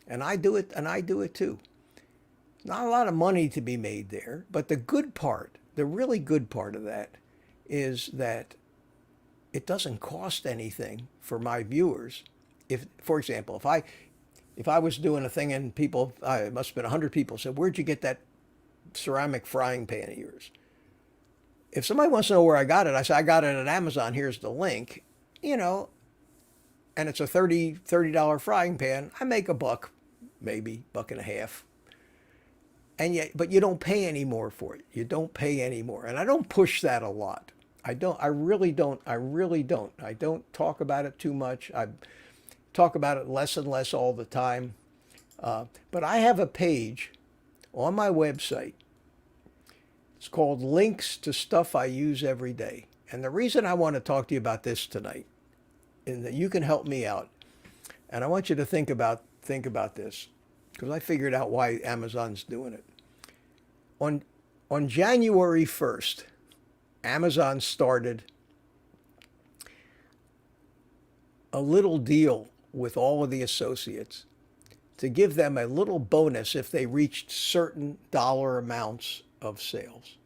And I do it too. Not a lot of money to be made there, but the good part, the really good part of that is that it doesn't cost anything for my viewers. If, for example, if I was doing a thing and people, it must have been 100 people said, "Where'd you get that ceramic frying pan of yours?" If somebody wants to know where I got it, I say, "I got it at Amazon. Here's the link." And it's a $30 frying pan. I make $1, maybe $1.50. But you don't pay any more for it. You don't pay any more. And I don't push that a lot. I really don't. I don't talk about it too much. I talk about it less and less all the time. But I have a page on my website. It's called Links to Stuff I Use Every Day. And the reason I want to talk to you about this tonight is that you can help me out. And I want you to think about this, because I figured out why Amazon's doing it. On January 1st, Amazon started a little deal with all of the associates to give them a little bonus if they reached certain dollar amounts of sales.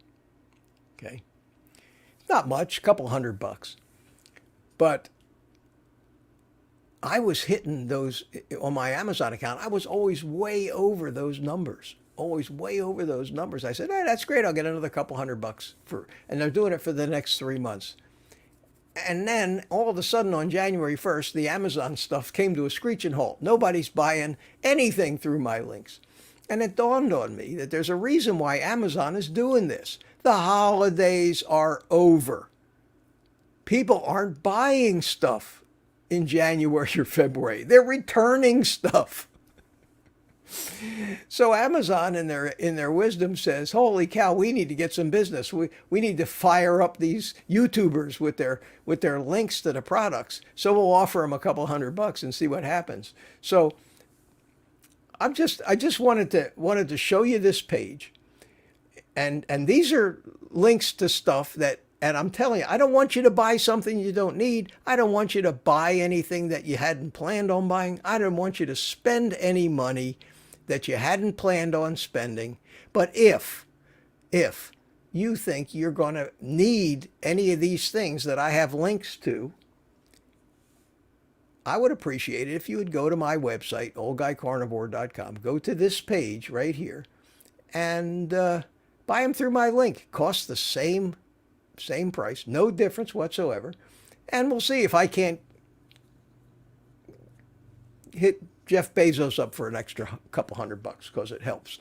Okay. Not much, a couple $100. But I was hitting those on my Amazon account. I was always way over those numbers. Always way over those numbers. I said, hey, that's great. I'll get another couple $100 for, and they're doing it for the next 3 months. And then all of a sudden on January 1st, the Amazon stuff came to a screeching halt. Nobody's buying anything through my links. And it dawned on me that there's a reason why Amazon is doing this. The holidays are over. People aren't buying stuff in January or February. They're returning stuff. So Amazon in their wisdom says, holy cow, we need to get some business. We need to fire up these YouTubers with their links to the products. So we'll offer them a couple $100 and see what happens. So I just wanted to show you this page. And these are links to stuff that, and I'm telling you, I don't want you to buy something you don't need. I don't want you to buy anything that you hadn't planned on buying. I don't want you to spend any money that you hadn't planned on spending. But if you think you're going to need any of these things that I have links to, I would appreciate it if you would go to my website, oldguycarnivore.com, go to this page right here, and buy them through my link. Costs the same price, no difference whatsoever. And we'll see if I can't hit Jeff Bezos up for an extra couple $100 because it helps.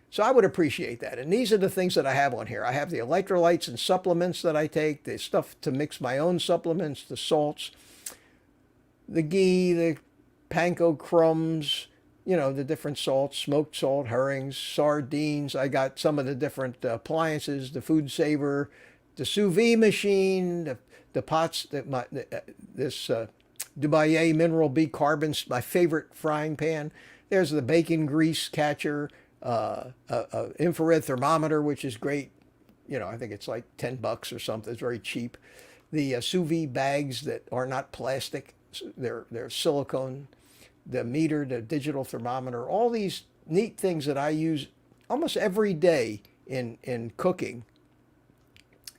So I would appreciate that. And these are the things that I have on here. I have the electrolytes and supplements that I take, the stuff to mix my own supplements, the salts, the ghee, the panko crumbs, the different salts, smoked salt, herrings, sardines. I got some of the different appliances, the food saver, the sous vide machine, the pots, this Dubai mineral bicarbonate, my favorite frying pan. There's the bacon grease catcher, infrared thermometer, which is great. I think it's like $10 or something. It's very cheap. The sous vide bags that are not plastic, they're silicone. The meter, the digital thermometer, all these neat things that I use almost every day in cooking.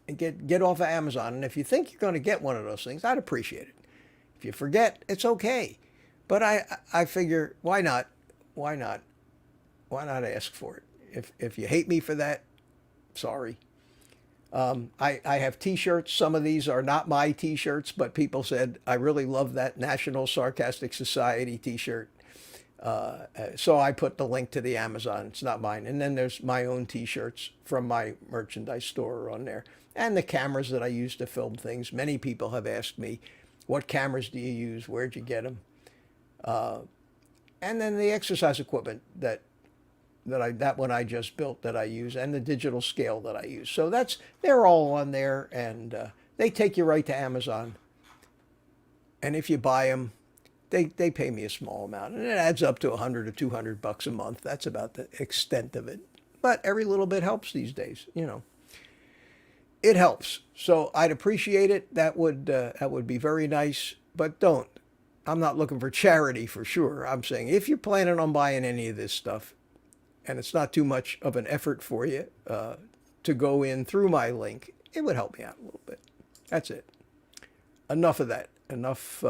And get off of Amazon. And if you think you're going to get one of those things, I'd appreciate it. If you forget, it's okay. But I figure, why not? Why not ask for it? If you hate me for that, sorry. I have T-shirts. Some of these are not my T-shirts, but people said, I really love that National Sarcastic Society T-shirt. So I put the link to the Amazon. It's not mine. And then there's my own T-shirts from my merchandise store on there. And the cameras that I use to film things. Many people have asked me, what cameras do you use? Where'd you get them? And then the exercise equipment that one I just built that I use, and the digital scale that I use. So they're all on there, and they take you right to Amazon. And if you buy them, they pay me a small amount, and it adds up to $100 or $200 a month. That's about the extent of it. But every little bit helps these days, It helps. So I'd appreciate it. That would be very nice. But don't. I'm not looking for charity for sure. I'm saying if you're planning on buying any of this stuff, and it's not too much of an effort for you to go in through my link, it would help me out a little bit. That's it. Enough of that. Enough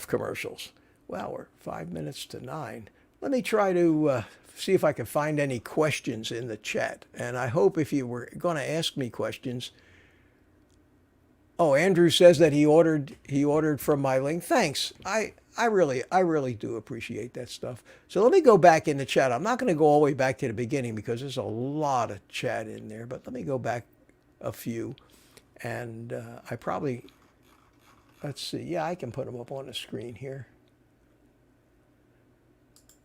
commercials. Well, we're 5 minutes to 9. Let me try to see if I can find any questions in the chat. And I hope if you were going to ask me questions. Oh, Andrew says that he ordered from my link. Thanks. I really do appreciate that stuff. So let me go back in the chat. I'm not going to go all the way back to the beginning because there's a lot of chat in there, but let me go back a few. And let's see. Yeah, I can put them up on the screen here.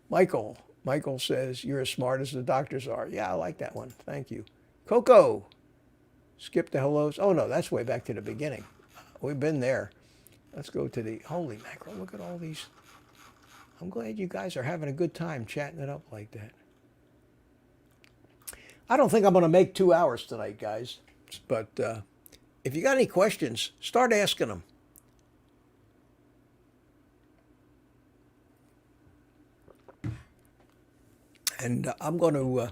Michael says, you're as smart as the doctors are. Yeah, I like that one. Thank you. Coco, skip the hellos. Oh, no, that's way back to the beginning. We've been there. Let's go to the, holy mackerel, look at all these. I'm glad you guys are having a good time chatting it up like that. I don't think I'm going to make 2 hours tonight, guys. But if you got any questions, start asking them. And I'm going to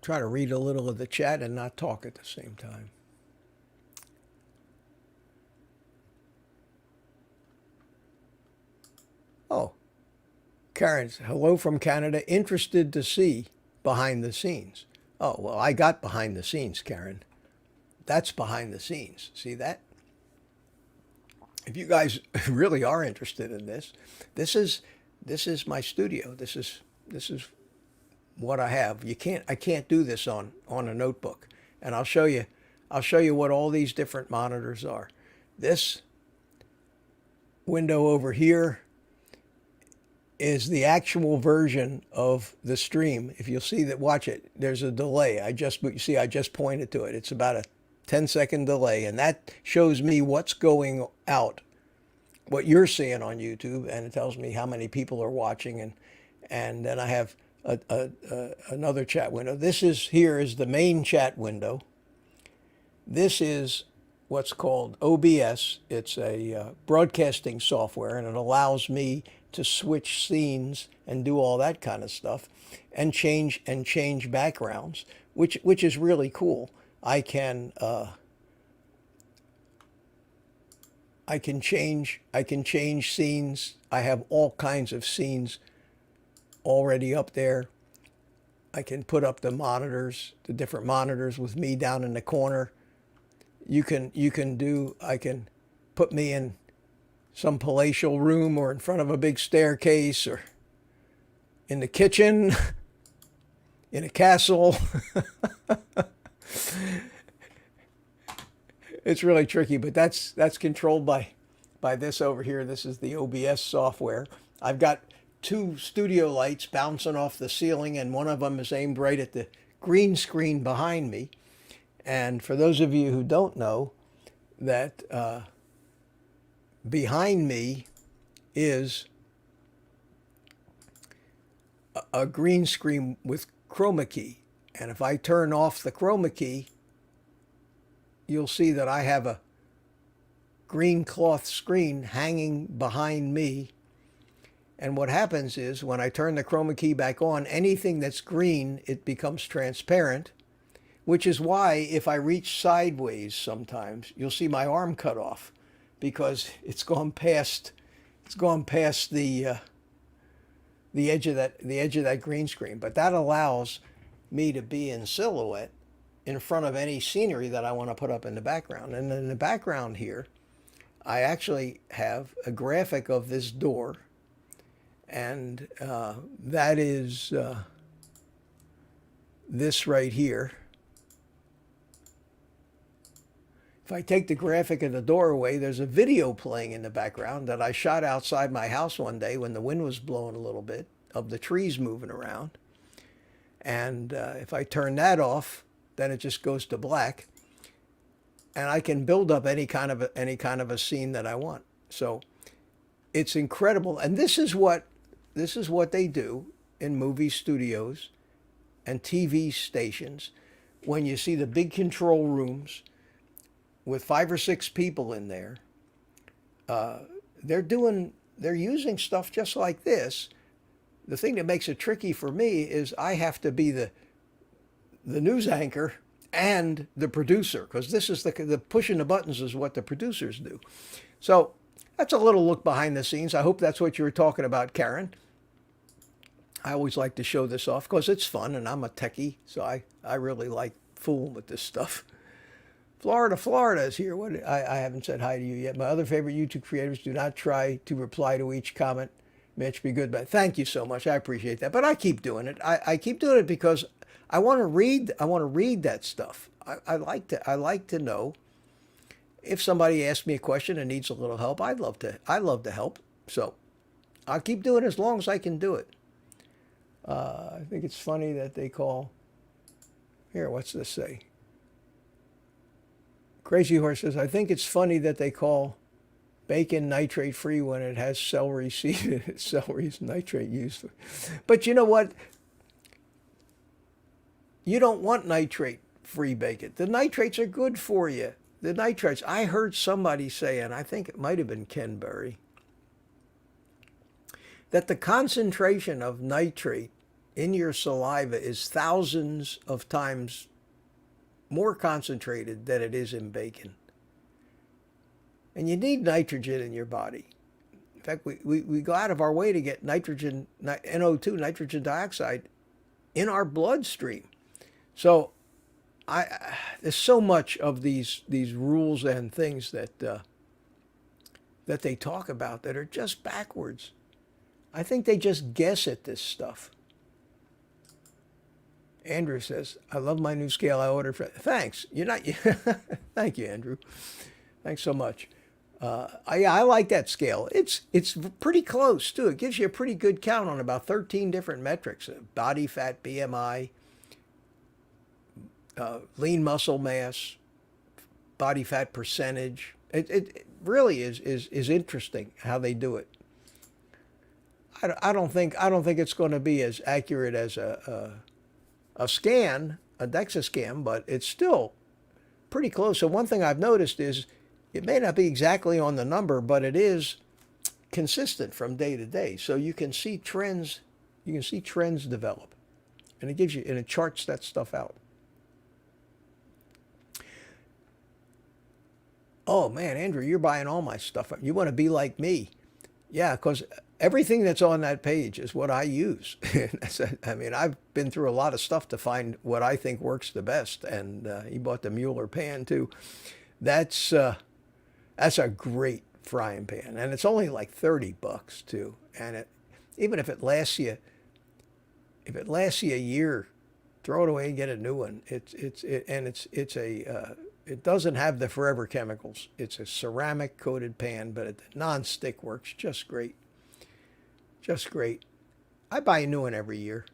try to read a little of the chat and not talk at the same time. Oh, Karen's, hello from Canada, interested to see behind the scenes. Oh, well, I got behind the scenes, Karen. That's behind the scenes. See that? If you guys really are interested in this, this is my studio. This is what I have. I can't do this on a notebook. And I'll show you what all these different monitors are. This window over here is the actual version of the stream. If you'll see that, watch it, there's a delay. I just pointed to it. It's about a 10-second delay, and that shows me what's going out, what you're seeing on YouTube, and it tells me how many people are watching, and then I have another chat window. Here is the main chat window. This is what's called OBS. It's a broadcasting software, and it allows me to switch scenes and do all that kind of stuff, and change backgrounds, which is really cool. I can change scenes. I have all kinds of scenes already up there. I can put up the different monitors with me down in the corner. I can put me in some palatial room or in front of a big staircase or in the kitchen, in a castle. It's really tricky, but that's controlled by this over here. This is the OBS software. I've got 2 studio lights bouncing off the ceiling, and one of them is aimed right at the green screen behind me. And for those of you who don't know, that behind me is a green screen with chroma key. And if I turn off the chroma key, you'll see that I have a green cloth screen hanging behind me. And what happens is when I turn the chroma key back on, anything that's green, it becomes transparent, which is why if I reach sideways sometimes, you'll see my arm cut off because it's gone past the edge of that green screen. But that allows me to be in silhouette in front of any scenery that I want to put up in the background. And in the background here, I actually have a graphic of this door, and that is this right here. If I take the graphic of the door away, there's a video playing in the background that I shot outside my house one day when the wind was blowing a little bit, of the trees moving around. And if I turn that off, then it just goes to black, and I can build up any kind of a scene that I want. So it's incredible, and this is what they do in movie studios and TV stations. When you see the big control rooms with 5 or 6 people in there, they're using stuff just like this. The thing that makes it tricky for me is I have to be the news anchor and the producer, because this is the pushing the buttons is what the producers do. So that's a little look behind the scenes. I hope that's what you were talking about, Karen. I always like to show this off because it's fun, and I'm a techie, so I really like fooling with this stuff. Florida is here. I haven't said hi to you yet. My other favorite YouTube creators do not try to reply to each comment. Mitch, be good, but thank you so much. I appreciate that. But I keep doing it. I keep doing it because I want to read that stuff. I like to know if somebody asks me a question and needs a little help. I love to help. So I'll keep doing it as long as I can do it. I think it's funny that they call. Here, what's this say? Crazy Horse says, I think it's funny that they call bacon nitrate free when it has celery seed. Celery is nitrate used. But you know what? You don't want nitrate free bacon. The nitrates are good for you. The nitrates. I heard somebody say, and I think it might have been Ken Berry, that the concentration of nitrate in your saliva is thousands of times more concentrated than it is in bacon. And you need nitrogen in your body. In fact, we go out of our way to get nitrogen, NO2, nitrogen dioxide, in our bloodstream. So there's so much of these rules and things that they talk about that are just backwards. I think they just guess at this stuff. Andrew says, I love my new scale I ordered. Thanks. You're not. Thank you, Andrew. Thanks so much. I like that scale. It's pretty close, too. It gives you a pretty good count on about 13 different metrics. Body fat, BMI, lean muscle mass, body fat percentage. It really is interesting how they do it. I don't think it's going to be as accurate as a scan, a DEXA scan, but it's still pretty close. So one thing I've noticed is it may not be exactly on the number, but it is consistent from day to day. So you can see trends. You can see trends develop, and it gives you, and it charts that stuff out. Oh man, Andrew, you're buying all my stuff. You want to be like me? Yeah, because everything that's on that page is what I use. I mean, I've been through a lot of stuff to find what I think works the best. And he bought the Mueller pan too. That's a great frying pan, and it's only like $30 too. And even if it lasts you a year, throw it away and get a new one. It doesn't have the forever chemicals. It's a ceramic coated pan, but the non-stick works just great. Just great. I buy a new one every year.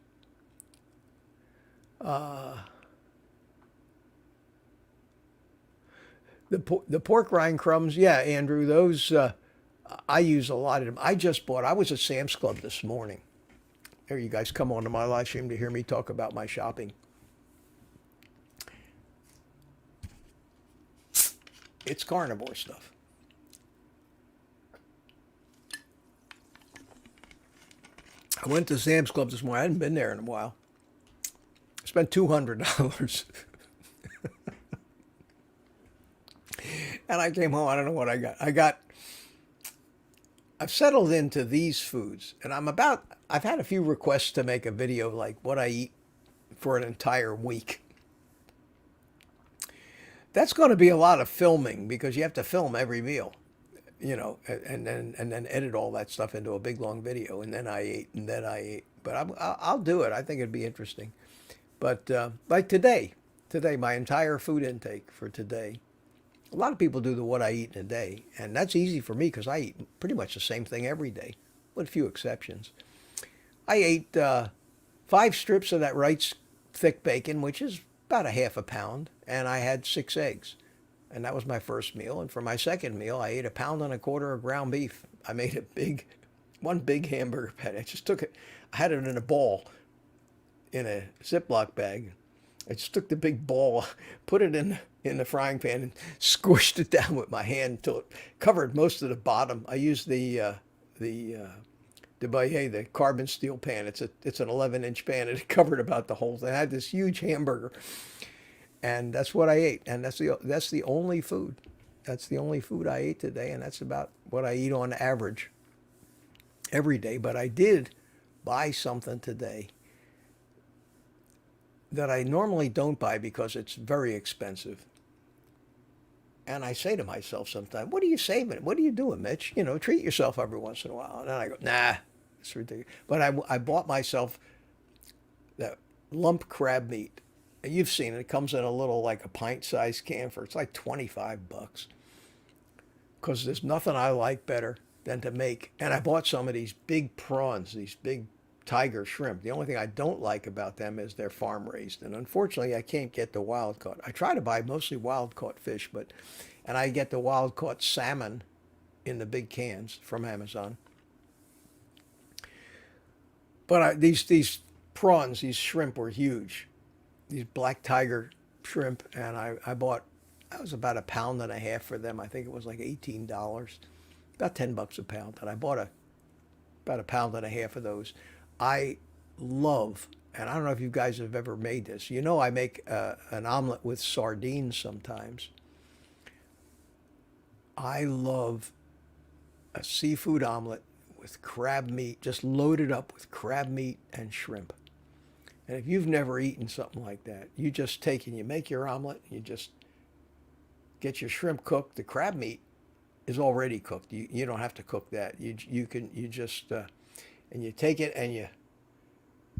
The pork rind crumbs, yeah, Andrew, those, I use a lot of them. I was at Sam's Club this morning. There you guys come on to my live stream to hear me talk about my shopping. It's carnivore stuff. I went to Sam's Club this morning. I hadn't been there in a while. I spent $200. And I came home, I don't know what I got. I've settled into these foods, and I've had a few requests to make a video like what I eat for an entire week. That's going to be a lot of filming because you have to film every meal, and then edit all that stuff into a big long video. And then I ate. But I'll do it. I think it'd be interesting. But like today, my entire food intake for today. A lot of people do the what I eat in a day, and that's easy for me because I eat pretty much the same thing every day, with a few exceptions. I ate 5 strips of that Wright's thick bacon, which is about a half a pound, and I had 6 eggs. And that was my first meal. And for my second meal, I ate 1.25 pounds of ground beef. I made one big hamburger patty. I just took it, I had it in a ball, in a Ziploc bag. I just took the big ball, put it in the frying pan, and squished it down with my hand until it covered most of the bottom. I used the Biochemistry, the carbon steel pan. It's an 11-inch pan, and it covered about the whole thing. I had this huge hamburger, and that's what I ate. And that's the only food. That's the only food I ate today, and that's about what I eat on average every day. But I did buy something today that I normally don't buy because it's very expensive. And I say to myself sometimes, what are you saving? What are you doing, Mitch? Treat yourself every once in a while. And then I go, nah, it's ridiculous. But I bought myself that lump crab meat. You've seen it. It comes in a little, like a pint-sized can it's like $25. Because there's nothing I like better than to make. And I bought some of these big prawns, these big tiger shrimp. The only thing I don't like about them is they're farm raised, and unfortunately I can't get the wild caught. I try to buy mostly wild caught fish, and I get the wild caught salmon in the big cans from Amazon. But these prawns, these shrimp were huge. These black tiger shrimp, and I bought, that was about a pound and a half for them. I think it was like $18, about $10 a pound. And I bought about a pound and a half of those. I love, and I don't know if you guys have ever made this. You know, I make an omelet with sardines sometimes. I love a seafood omelet with crab meat, just loaded up with crab meat and shrimp. And if you've never eaten something like that, you just take and you make your omelet, you just get your shrimp cooked. The crab meat is already cooked. You don't have to cook that. You just and you take it and you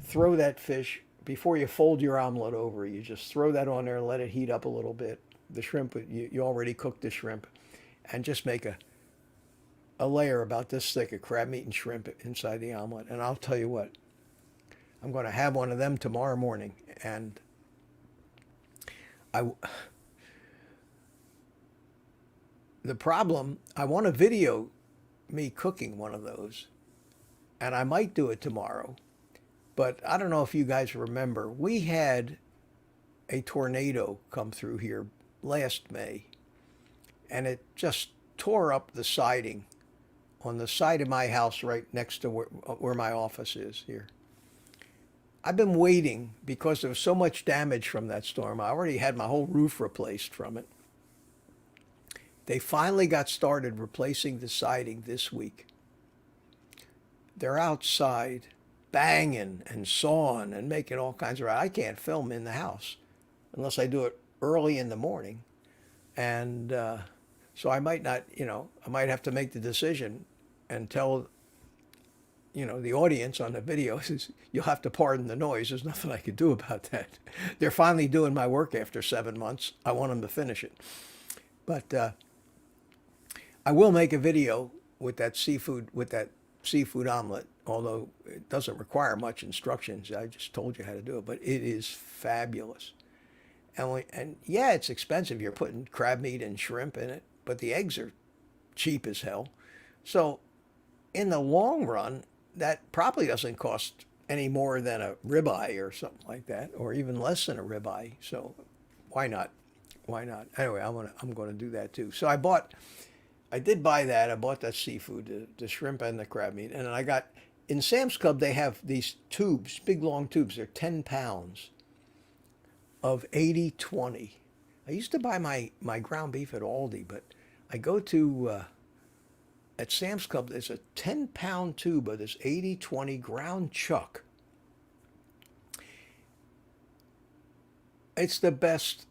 throw that fish before you fold your omelet over. You just throw that on there and let it heat up a little bit. The shrimp, you already cooked the shrimp, and just make a layer about this thick of crab meat and shrimp inside the omelet. And I'll tell you what, I'm going to have one of them tomorrow morning. And the problem, I want to video me cooking one of those, and I might do it tomorrow. But I don't know if you guys remember, we had a tornado come through here last May, and it just tore up the siding on the side of my house right next to where my office is here. I've been waiting because there was so much damage from that storm. I already had my whole roof replaced from it. They finally got started replacing the siding this week. They're outside banging and sawing and making all kinds of... I can't film in the house unless I do it early in the morning. And so I might not, I might have to make the decision and tell, the audience on the video, you'll have to pardon the noise. There's nothing I could do about that. They're finally doing my work after 7 months. I want them to finish it. But I will make a video with that seafood omelet, although it doesn't require much instructions. I just told you how to do it, but it is fabulous. And yeah, it's expensive. You're putting crab meat and shrimp in it, but the eggs are cheap as hell. So in the long run, that probably doesn't cost any more than a ribeye or something like that, or even less than a ribeye. So why not? Why not? Anyway, I'm going to do that too. So I did buy that. I bought that seafood, the shrimp and the crab meat. And I got, in Sam's Club, they have these tubes, big long tubes. They're 10 pounds of 80/20. I used to buy my ground beef at Aldi, but I go to, at Sam's Club, there's a 10-pound tube of this 80/20 ground chuck. It's the best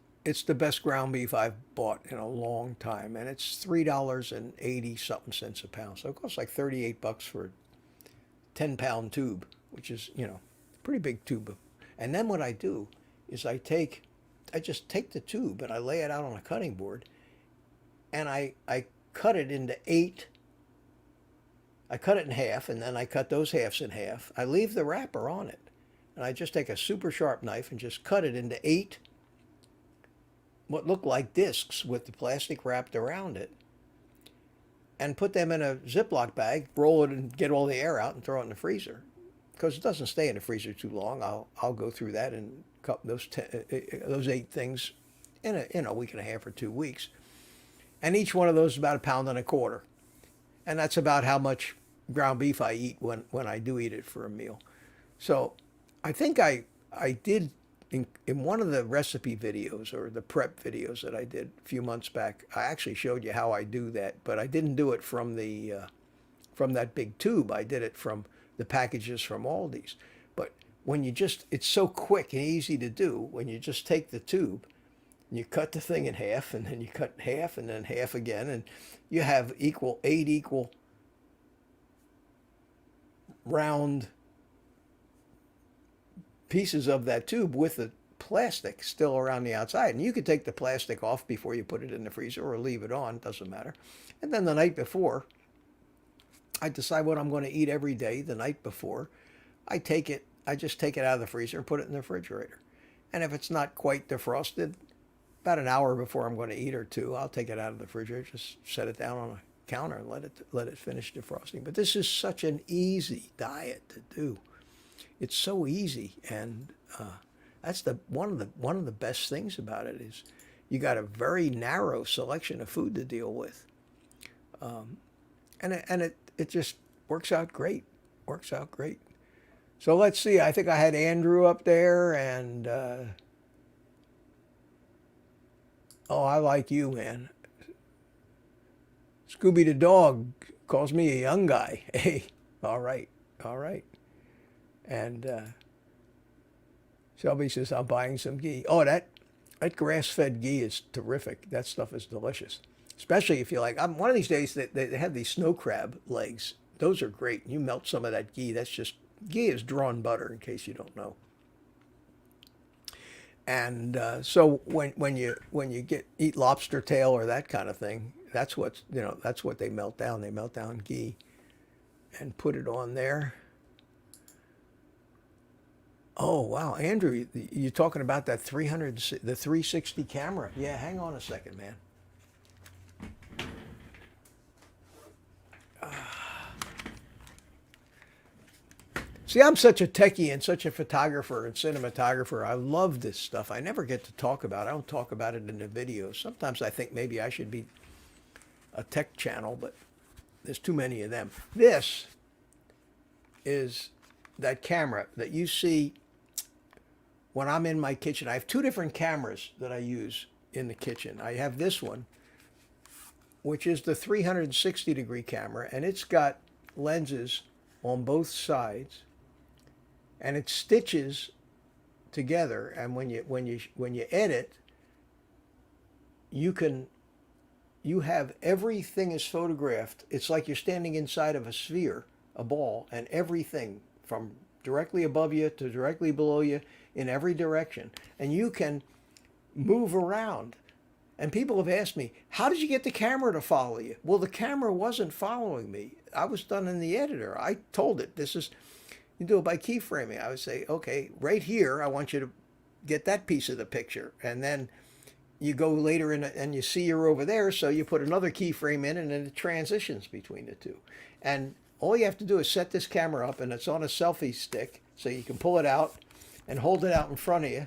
ground beef I've bought in a long time, and it's $3.80 something cents a pound. So it costs like $38 for a 10-pound tube, which is, pretty big tube. And then what I do is I just take the tube and I lay it out on a cutting board, and I cut it into 8. I cut it in half, and then I cut those halves in half. I leave the wrapper on it, and I just take a super sharp knife and just cut it into 8 what look like discs with the plastic wrapped around it, and put them in a Ziploc bag, roll it and get all the air out and throw it in the freezer. Because it doesn't stay in the freezer too long. I'll go through that and cut those 8 things in a week and a half or 2 weeks. And each one of those is about 1.25 pounds. And that's about how much ground beef I eat when I do eat it for a meal. So I think I did, in one of the recipe videos or the prep videos that I did a few months back, I actually showed you how I do that, but I didn't do it from that big tube. I did it from the packages from Aldi's. But when it's so quick and easy to do, when you just take the tube and you cut the thing in half, and then you cut half and then half again, and you have 8 equal round pieces of that tube with the plastic still around the outside. And you could take the plastic off before you put it in the freezer or leave it on, doesn't matter. And then the night before, I decide what I'm going to eat every day the night before. I just take it out of the freezer and put it in the refrigerator. And if it's not quite defrosted, about an hour before I'm going to eat or 2, I'll take it out of the refrigerator, just set it down on a counter and let it finish defrosting. But this is such an easy diet to do. It's so easy, and That's the one of the best things about it is you got a very narrow selection of food to deal with, and it just works out great. Works out great. So let's see. I think I had Andrew up there, and oh, I like you, man. Scooby the dog calls me a young guy. Hey, all right, all right. And Shelby says, I'm buying some ghee. Oh, that grass-fed ghee is terrific. That stuff is delicious. Especially if you like, one of these days they have these snow crab legs. Those are great. You melt some of that ghee. Ghee is drawn butter, in case you don't know. And so when you eat lobster tail or that kind of thing, that's what they melt down. They melt down ghee and put it on there. Oh wow, Andrew, you're talking about the 360 camera. Yeah, hang on a second, man. See, I'm such a techie and such a photographer and cinematographer. I love this stuff. I never get to talk about it. I don't talk about it in the videos. Sometimes I think maybe I should be a tech channel, but there's too many of them. This is that camera that you see when I'm in my kitchen. I have two different cameras that I use in the kitchen. I have this one, which is the 360 degree camera, and it's got lenses on both sides, and it stitches together. And when you edit, you have everything is photographed. It's like you're standing inside of a sphere, a ball, and everything from directly above you to directly below you in every direction. And you can move around. And people have asked me, how did you get the camera to follow you? Well, the camera wasn't following me. I was done in the editor. I told it, you do it by keyframing. I would say, okay, right here, I want you to get that piece of the picture. And then you go later in and you see you're over there, so you put another keyframe in, and then it transitions between the two. And all you have to do is set this camera up, and it's on a selfie stick, so you can pull it out and hold it out in front of you.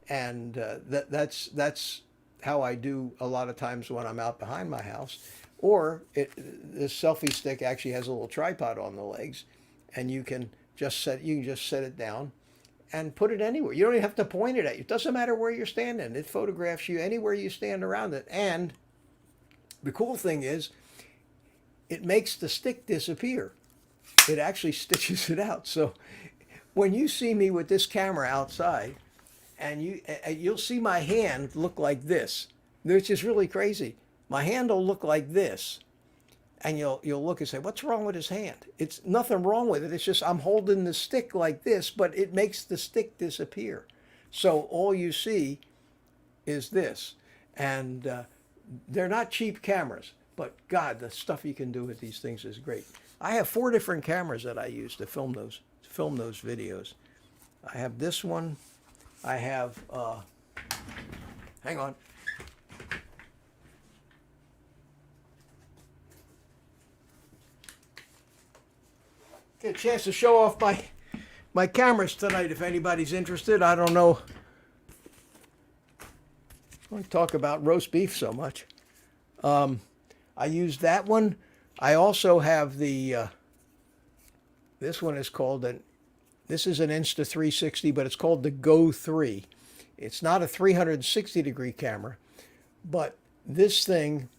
And that's how I do a lot of times when I'm out behind my house. Or this selfie stick actually has a little tripod on the legs, and you can just set it down and put it anywhere. You don't even have to point it at you. It doesn't matter where you're standing. It photographs you anywhere you stand around it. And the cool thing is, it makes the stick disappear. It actually stitches it out. So when you see me with this camera outside, and you'll see my hand look like this, which is really crazy. My hand will look like this, and you'll look and say, what's wrong with his hand? It's nothing wrong with it. It's just I'm holding the stick like this, but it makes the stick disappear. So all you see is this. And they're not cheap cameras, but God, the stuff you can do with these things is great. I have 4 different cameras that I use to film those videos. I have this one. I have, hang on. Get a chance to show off my cameras tonight if anybody's interested. I don't know. I don't talk about roast beef so much. I use that one. I also have this one is called this is an Insta360, but it's called the Go 3. It's not a 360 degree camera, but this thing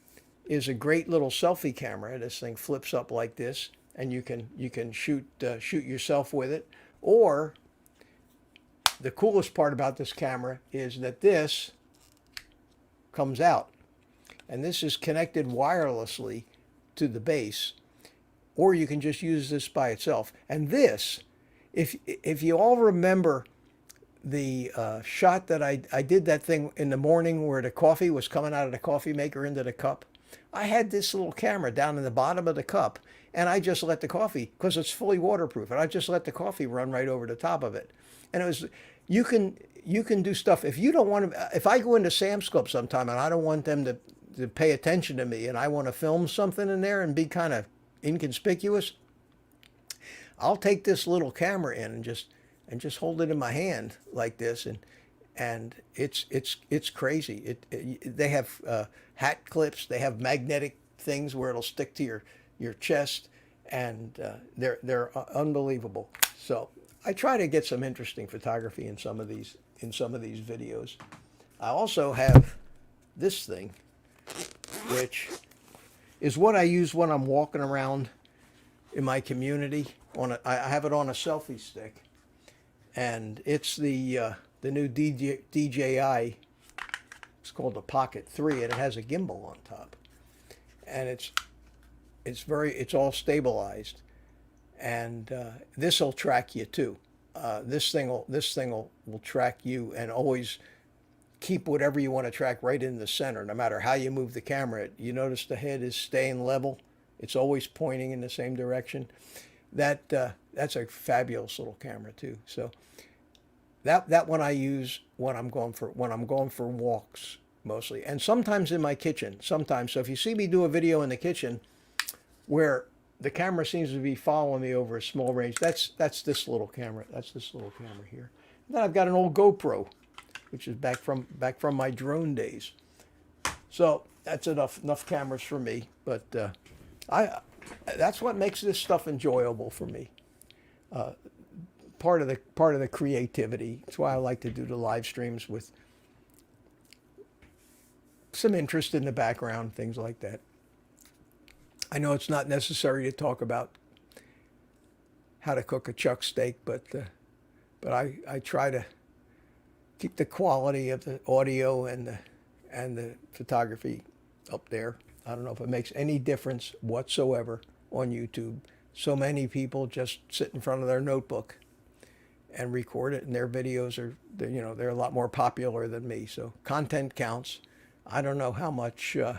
is a great little selfie camera. This thing flips up like this, and you can shoot yourself with it. Or the coolest part about this camera is that this comes out, and this is connected wirelessly to the base, or you can just use this by itself. And this, if you all remember the shot that I did that thing in the morning where the coffee was coming out of the coffee maker into the cup, I had this little camera down in the bottom of the cup, and I just let the coffee, because it's fully waterproof, and I just let the coffee run right over the top of it. And it was, you can do stuff. If you don't want to, if I go into Sam's Club sometime and I don't want them to pay attention to me, and I want to film something in there and be kind of inconspicuous, I'll take this little camera in and just and just hold it in my hand like this, and it's crazy. They have hat clips, they have magnetic things where it'll stick to your chest, and they're unbelievable. So I try to get some interesting photography in some of these videos. I also have this thing, which is what I use when I'm walking around in my community. I have it on a selfie stick, and it's the new DJI. It's called the Pocket 3, and it has a gimbal on top, and it's all stabilized, and this will track you too. This thing will track you and always keep whatever you want to track right in the center, no matter how you move the camera. You notice the head is staying level. It's always pointing in the same direction. That's a fabulous little camera too. So that one I use when I'm going for walks mostly, and sometimes in my kitchen. Sometimes, so if you see me do a video in the kitchen where the camera seems to be following me over a small range, that's this little camera. That's this little camera here. And then I've got an old GoPro, which is back from my drone days. So that's enough cameras for me. But that's what makes this stuff enjoyable for me. Part of the creativity. That's why I like to do the live streams with some interest in the background, things like that. I know it's not necessary to talk about how to cook a chuck steak, but I try to keep the quality of the audio and the photography up there. I don't know if it makes any difference whatsoever on YouTube. So many people just sit in front of their notebook and record it, and their videos they're a lot more popular than me. So content counts. I don't know how much all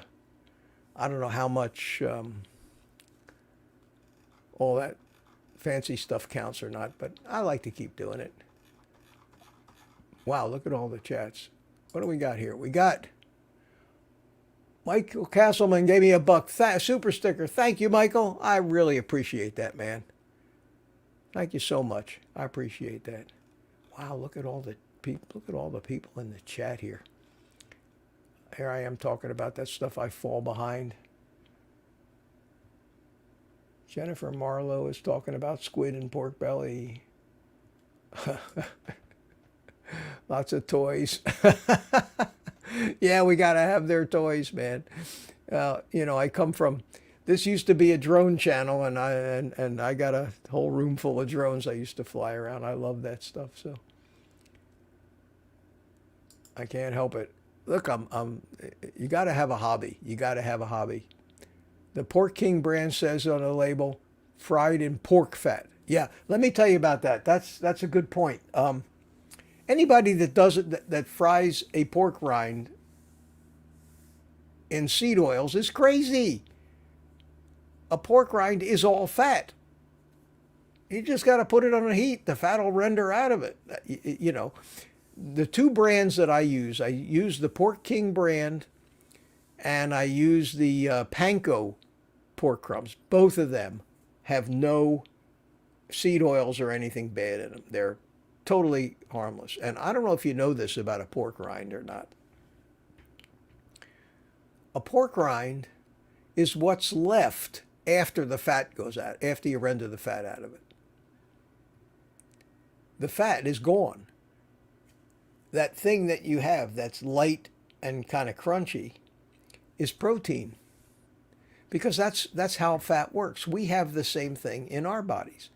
that fancy stuff counts or not, but I like to keep doing it. Wow, look at all the chats. What do we got here? We got Michael Castleman gave me $1 super sticker. Thank you, Michael. I really appreciate that, man. Thank you so much. I appreciate that. Wow, look at all the people. Look at all the people in the chat here. Here I am talking about that stuff I fall behind. Jennifer Marlowe is talking about squid and pork belly. Lots of toys. Yeah, we got to have their toys, man. I come from, this used to be a drone channel, and I got a whole room full of drones I used to fly around. I love that stuff, so I can't help it. Look, you got to have a hobby. You got to have a hobby. The Pork King brand says on the label, fried in pork fat. Yeah, let me tell you about that. That's a good point. Anybody that does it, that fries a pork rind in seed oils is crazy. A pork rind is all fat. You just got to put it on the heat. The fat will render out of it. The two brands that I use the Pork King brand, and I use the Panko pork crumbs. Both of them have no seed oils or anything bad in them. They're totally harmless. And I don't know if you know this about a pork rind or not. A pork rind is what's left after the fat goes out, after you render the fat out of it. The fat is gone. That thing that you have that's light and kind of crunchy is protein, because that's how fat works. We have the same thing in our bodies.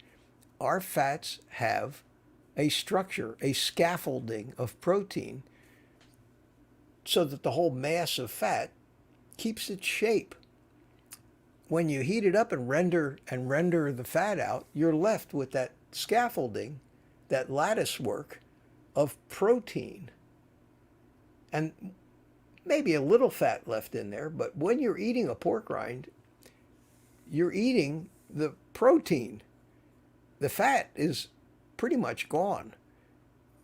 Our fats have a structure, a scaffolding of protein, so that the whole mass of fat keeps its shape. When you heat it up and render the fat out, you're left with that scaffolding, that lattice work of protein, and maybe a little fat left in there. But when you're eating a pork rind, you're eating the protein. The fat is pretty much gone.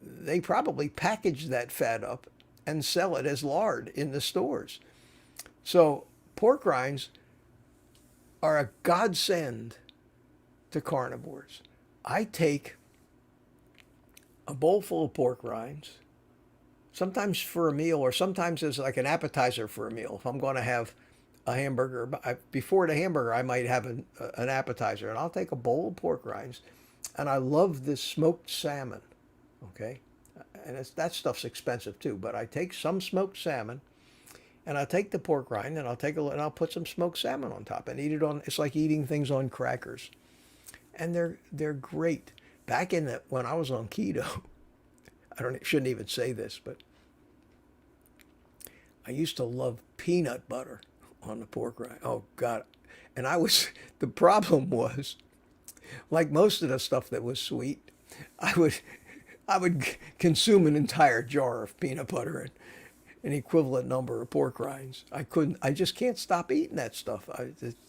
They probably package that fat up and sell it as lard in the stores. So pork rinds are a godsend to carnivores. I take a bowl full of pork rinds, sometimes for a meal, or sometimes as like an appetizer for a meal. If I'm going to have a hamburger, before the hamburger, I might have an appetizer, and I'll take a bowl of pork rinds. And I love this smoked salmon, okay? And that stuff's expensive too, but I take some smoked salmon, and I'll take the pork rind, and I'll put some smoked salmon on top and eat it on. It's like eating things on crackers, and they're great. Back in when I was on keto, shouldn't even say this, but I used to love peanut butter on the pork rind. Oh God. And the problem was, like most of the stuff that was sweet, I would consume an entire jar of peanut butter and an equivalent number of pork rinds. I just can't stop eating that stuff.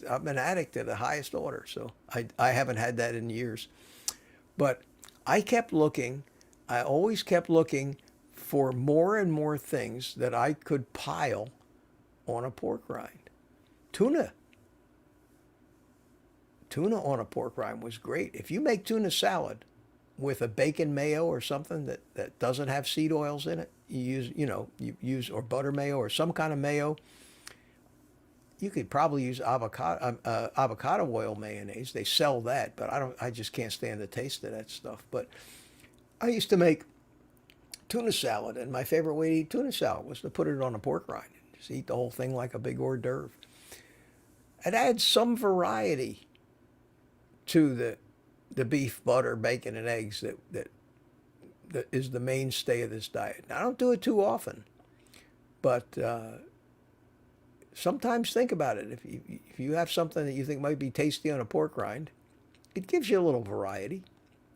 I'm an addict to the highest order, so I haven't had that in years. But I always kept looking for more and more things that I could pile on a pork rind. Tuna on a pork rind was great. If you make tuna salad with a bacon mayo or something that doesn't have seed oils in it, you use or butter mayo or some kind of mayo. You could probably use avocado oil mayonnaise. They sell that, but I just can't stand the taste of that stuff. But I used to make tuna salad, and my favorite way to eat tuna salad was to put it on a pork rind and just eat the whole thing like a big hors d'oeuvre. It adds some variety to the beef, butter, bacon, and eggs that is the mainstay of this diet. Now, I don't do it too often, but sometimes think about it. If you have something that you think might be tasty on a pork rind, it gives you a little variety,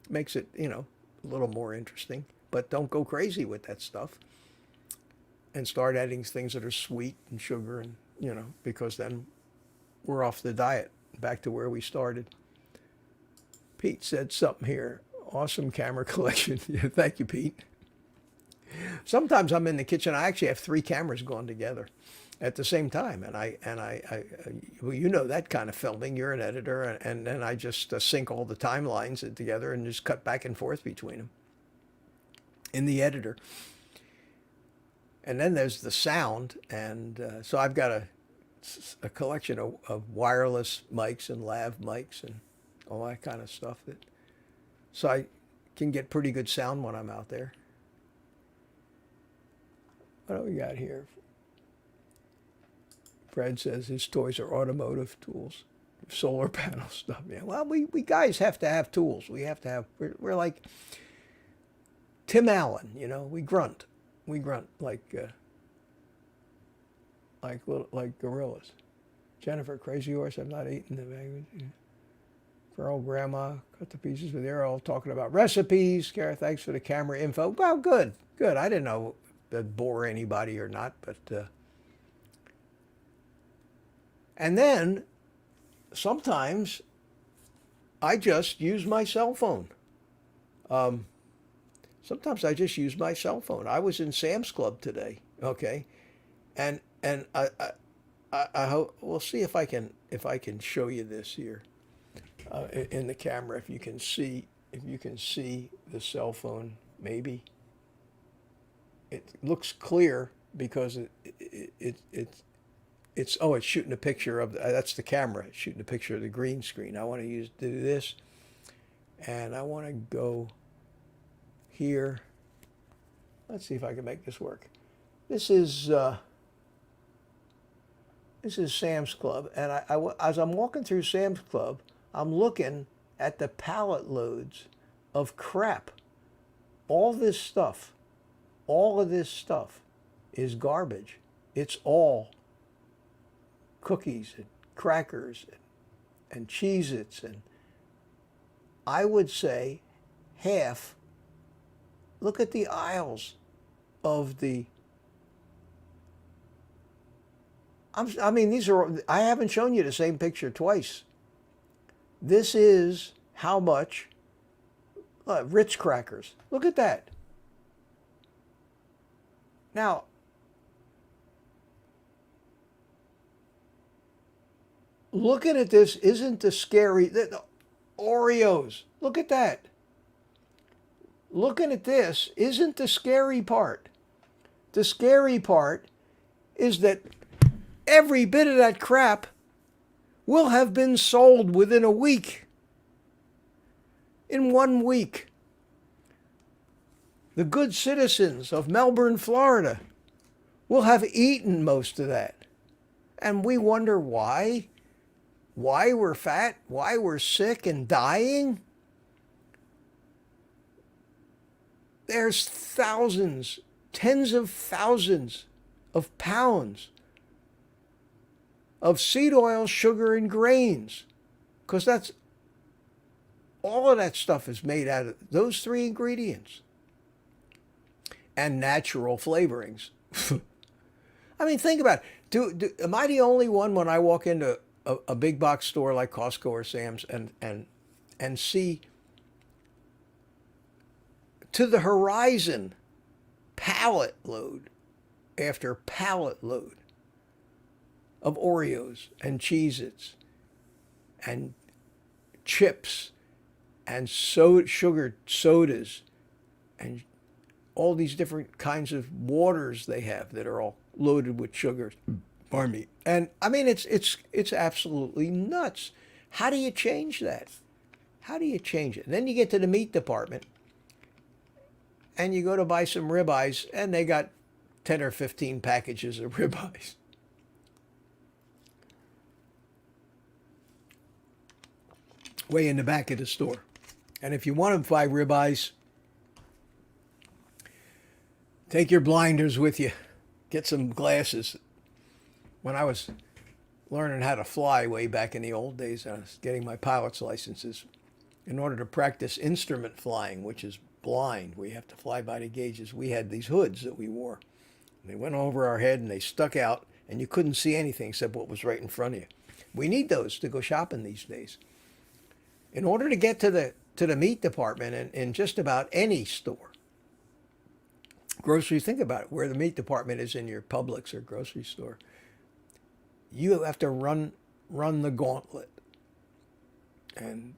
makes it a little more interesting. But don't go crazy with that stuff and start adding things that are sweet and sugar, and because then we're off the diet, back to where we started. Pete said something here. Awesome camera collection. Yeah, thank you, Pete. Sometimes I'm in the kitchen. I actually have 3 cameras going together at the same time, and well, that kind of filming. You're an editor, and then I just sync all the timelines together and just cut back and forth between them in the editor. And then there's the sound, and so I've got a collection of wireless mics and lav mics and all that kind of stuff, so I can get pretty good sound when I'm out there. What do we got here? Fred says his toys are automotive tools, solar panel stuff. Yeah, well, we guys have to have tools. We have to have. We're like Tim Allen, we grunt like gorillas. Jennifer, crazy horse. I'm not eating the bag. For old grandma, cut the pieces with they're all talking about recipes. Kara, thanks for the camera info. Well, good. I didn't know if that bore anybody or not, but and then sometimes I just use my cell phone. Sometimes I just use my cell phone. I was in Sam's Club today, okay, and I hope we'll see if I can show you this here in the camera. If you can see the cell phone, maybe it looks clear because it's shooting a picture of that's the camera. It's shooting a picture of the green screen. I want to do this, and I want to go here. Let's see if I can make this work. This is Sam's Club, and as I'm walking through Sam's Club, I'm looking at the pallet loads of crap. All of this stuff is garbage. It's all cookies and crackers and Cheez-Its, and I would say half. Look at the aisles of the. These are. I haven't shown you the same picture twice. This is how much Ritz crackers. Look at that. Now, looking at this isn't the scary. The Oreos. Look at that. looking at this isn't the scary part. The scary part is that every bit of that crap will have been sold within a week. In 1 week. The good citizens of Melbourne, Florida will have eaten most of that. And we wonder why. Why we're fat, why we're sick and dying. There's thousands, tens of thousands of pounds of seed oil, sugar, and grains. Because that's all of that stuff is made out of those 3 ingredients. And natural flavorings. I mean, think about it. Am I the only one when I walk into a big box store like Costco or Sam's and see to the horizon pallet load after pallet load of Oreos and Cheez-Its and chips and sugared sodas and all these different kinds of waters they have that are all loaded with sugars. Pardon me. And I mean, it's absolutely nuts. How do you change that? How do you change it? And then you get to the meat department and you go to buy some ribeyes and they got 10 or 15 packages of ribeyes. Way in the back of the store. And if you want to buy ribeyes, take your blinders with you. Get some glasses. When I was learning how to fly way back in the old days, I was getting my pilot's licenses. In order to practice instrument flying, which is blind, we have to fly by the gauges. We had these hoods that we wore. They went over our head and they stuck out, and you couldn't see anything except what was right in front of you. We need those to go shopping these days. In order to get to the meat department in just about any store, grocery, think about it, where the meat department is in your Publix or grocery store, you have to run the gauntlet. And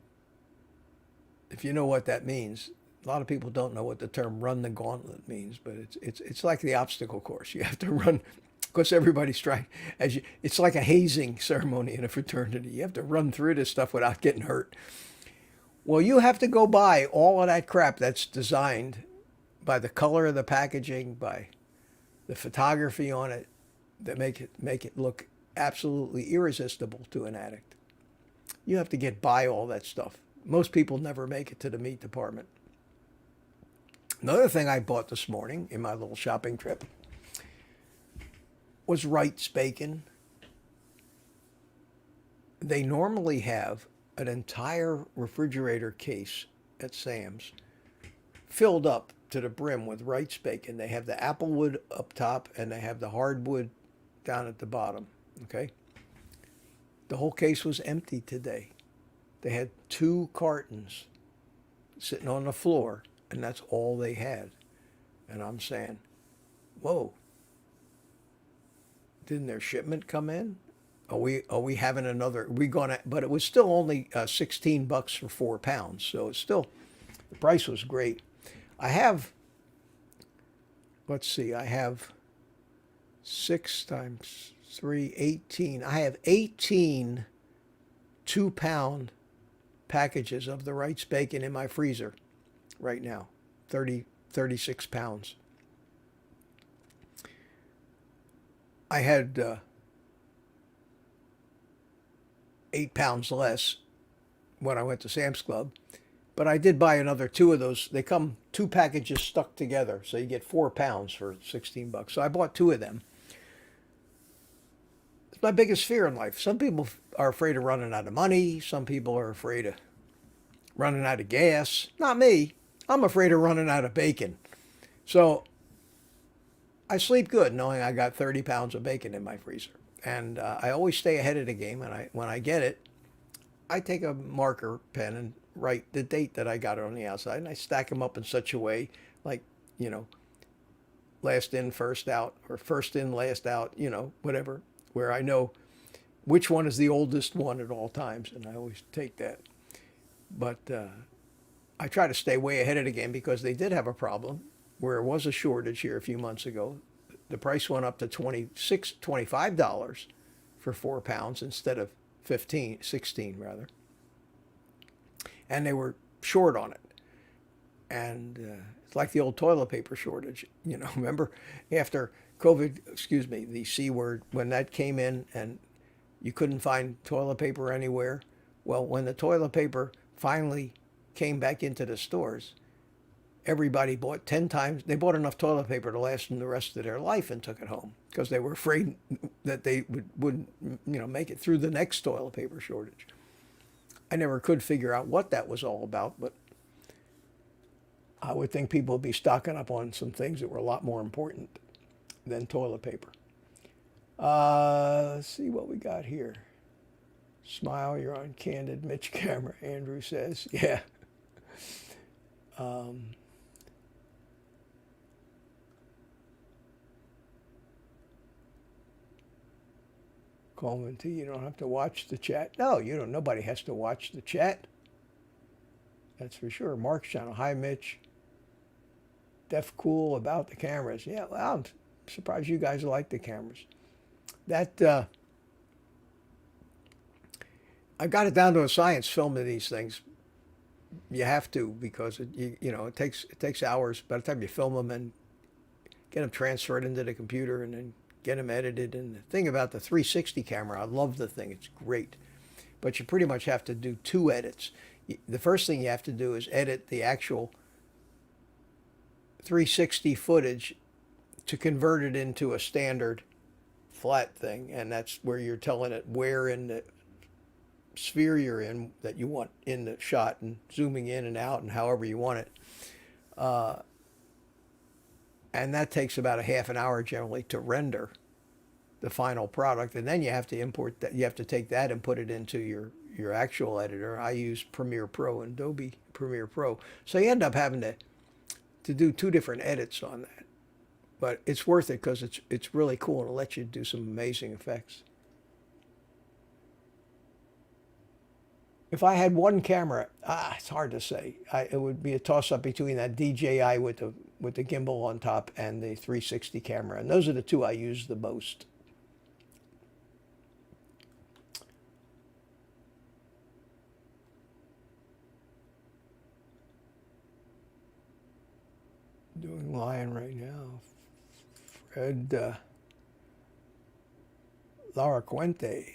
if you know what that means, a lot of people don't know what the term run the gauntlet means, but it's like the obstacle course. You have to run, because everybody's trying, it's like a hazing ceremony in a fraternity. You have to run through this stuff without getting hurt. Well, you have to go buy all of that crap that's designed by the color of the packaging, by the photography on it, that make it look absolutely irresistible to an addict. You have to buy all that stuff. Most people never make it to the meat department. Another thing I bought this morning in my little shopping trip was Wright's bacon. They normally have an entire refrigerator case at Sam's filled up to the brim with Wright's bacon. They have the applewood up top and they have the hardwood down at the bottom. Okay? The whole case was empty today. They had 2 cartons sitting on the floor, and that's all they had. And I'm saying, whoa, didn't their shipment come in? Are we having another? But it was still only $16 for 4 pounds, so it's still, the price was great. I have 6 times 3, 18. I have 18 2-pound packages of the Wright's bacon in my freezer right now. 36 pounds. I had 8 pounds less when I went to Sam's Club, but I did buy another 2 of those. They come 2 packages stuck together, so you get 4 pounds for $16. So I bought 2 of them. It's my biggest fear in life. Some people are afraid of running out of money. Some people are afraid of running out of gas. Not me. I'm afraid of running out of bacon. So I sleep good knowing I got 30 pounds of bacon in my freezer. And I always stay ahead of the game. And when I get it, I take a marker pen and write the date that I got it on the outside. And I stack them up in such a way, like, last in, first out, or first in, last out, whatever, where I know which one is the oldest one at all times. And I always take that. But I try to stay way ahead of the game because they did have a problem where it was a shortage here a few months ago. The price went up to $25 for 4 pounds instead of 16 rather. And they were short on it. And it's like the old toilet paper shortage. You know, remember after COVID, excuse me, the C word, when that came in and you couldn't find toilet paper anywhere. Well, when the toilet paper finally came back into the stores, everybody bought 10 times. They bought enough toilet paper to last them the rest of their life and took it home because they were afraid that they wouldn't, make it through the next toilet paper shortage. I never could figure out what that was all about, but I would think people would be stocking up on some things that were a lot more important than toilet paper. Let's see what we got here. Smile, you're on candid Mitch camera, Andrew says. Yeah. Coleman T, you don't have to watch the chat. No, you don't. Nobody has to watch the chat. That's for sure. Mark's channel. Hi, Mitch. Def cool about the cameras. Yeah, well, I'm surprised you guys like the cameras. That I got it down to a science filming these things. You have to because it takes hours by the time you film them and get them transferred into the computer and then get them edited. And the thing about the 360 camera, I love the thing. It's great. But you pretty much have to do 2 edits. The first thing you have to do is edit the actual 360 footage to convert it into a standard flat thing. And that's where you're telling it where in the sphere you're in that you want in the shot and zooming in and out and however you want it. And that takes about a half an hour generally to render the final product. And then you have to import that. You have to take that and put it into your actual editor. I use Premiere Pro and Adobe Premiere Pro. So you end up having to do 2 different edits on that. But it's worth it because it's really cool and it lets you do some amazing effects. If I had one camera, it's hard to say. It would be a toss-up between that DJI with the gimbal on top and the 360 camera. And those are the 2 I use the most. Doing Lion right now. Fred Laura Quente.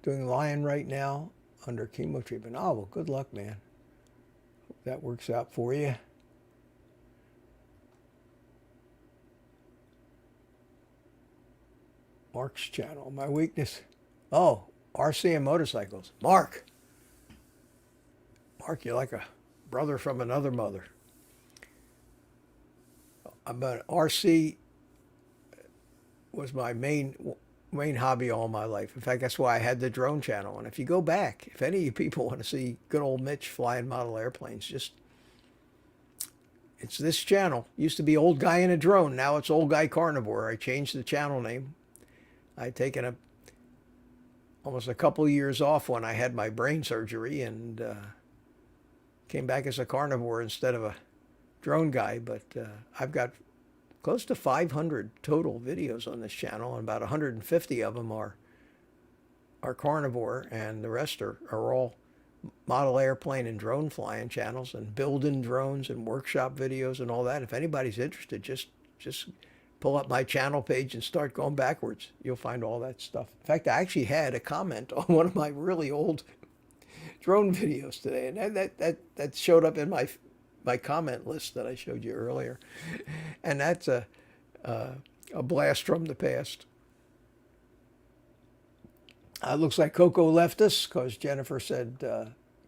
Doing Lion right now under chemo treatment. Oh, well, good luck, man. Hope that works out for you. Mark's channel. My weakness. Oh, RC and motorcycles. Mark, you're like a brother from another mother. But RC was my main hobby all my life. In fact, that's why I had the drone channel. And if you go back, if any of you people want to see good old Mitch flying model airplanes, it's this channel. Used to be Old Guy in a Drone. Now it's Old Guy Carnivore. I changed the channel name. I'd taken almost a couple years off when I had my brain surgery and came back as a carnivore instead of a drone guy. But I've got close to 500 total videos on this channel, and about 150 of them are carnivore, and the rest are all model airplane and drone flying channels and building drones and workshop videos and all that. If anybody's interested, just pull up my channel page and start going backwards. You'll find all that stuff. In fact, I actually had a comment on one of my really old drone videos today, and that showed up in my comment list that I showed you earlier. And that's a blast from the past. It looks like Coco left us because Jennifer said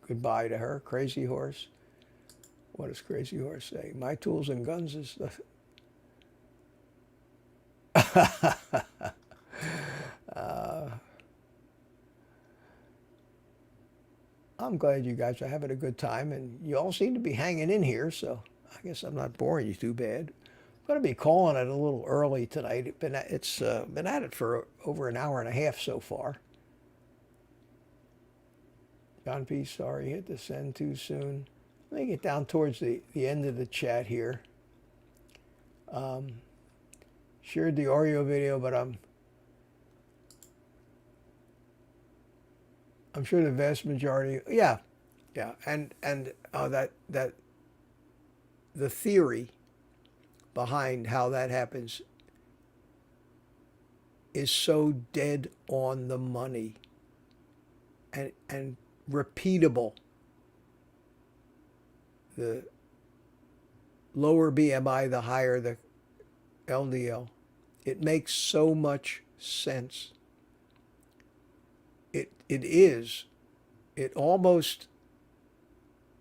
goodbye to her. Crazy Horse. What does Crazy Horse say? My tools and guns is the... I'm glad you guys are having a good time, and you all seem to be hanging in here, so I guess I'm not boring you too bad. I'm going to be calling it a little early tonight. It's been at it for over an hour and a half so far. John P., sorry, hit the send too soon. Let me get down towards the end of the chat here. Shared the Oreo video, but I'm sure the vast majority, yeah, and that the theory behind how that happens is so dead on the money and repeatable. The lower BMI, the higher the LDL. It makes so much sense. It almost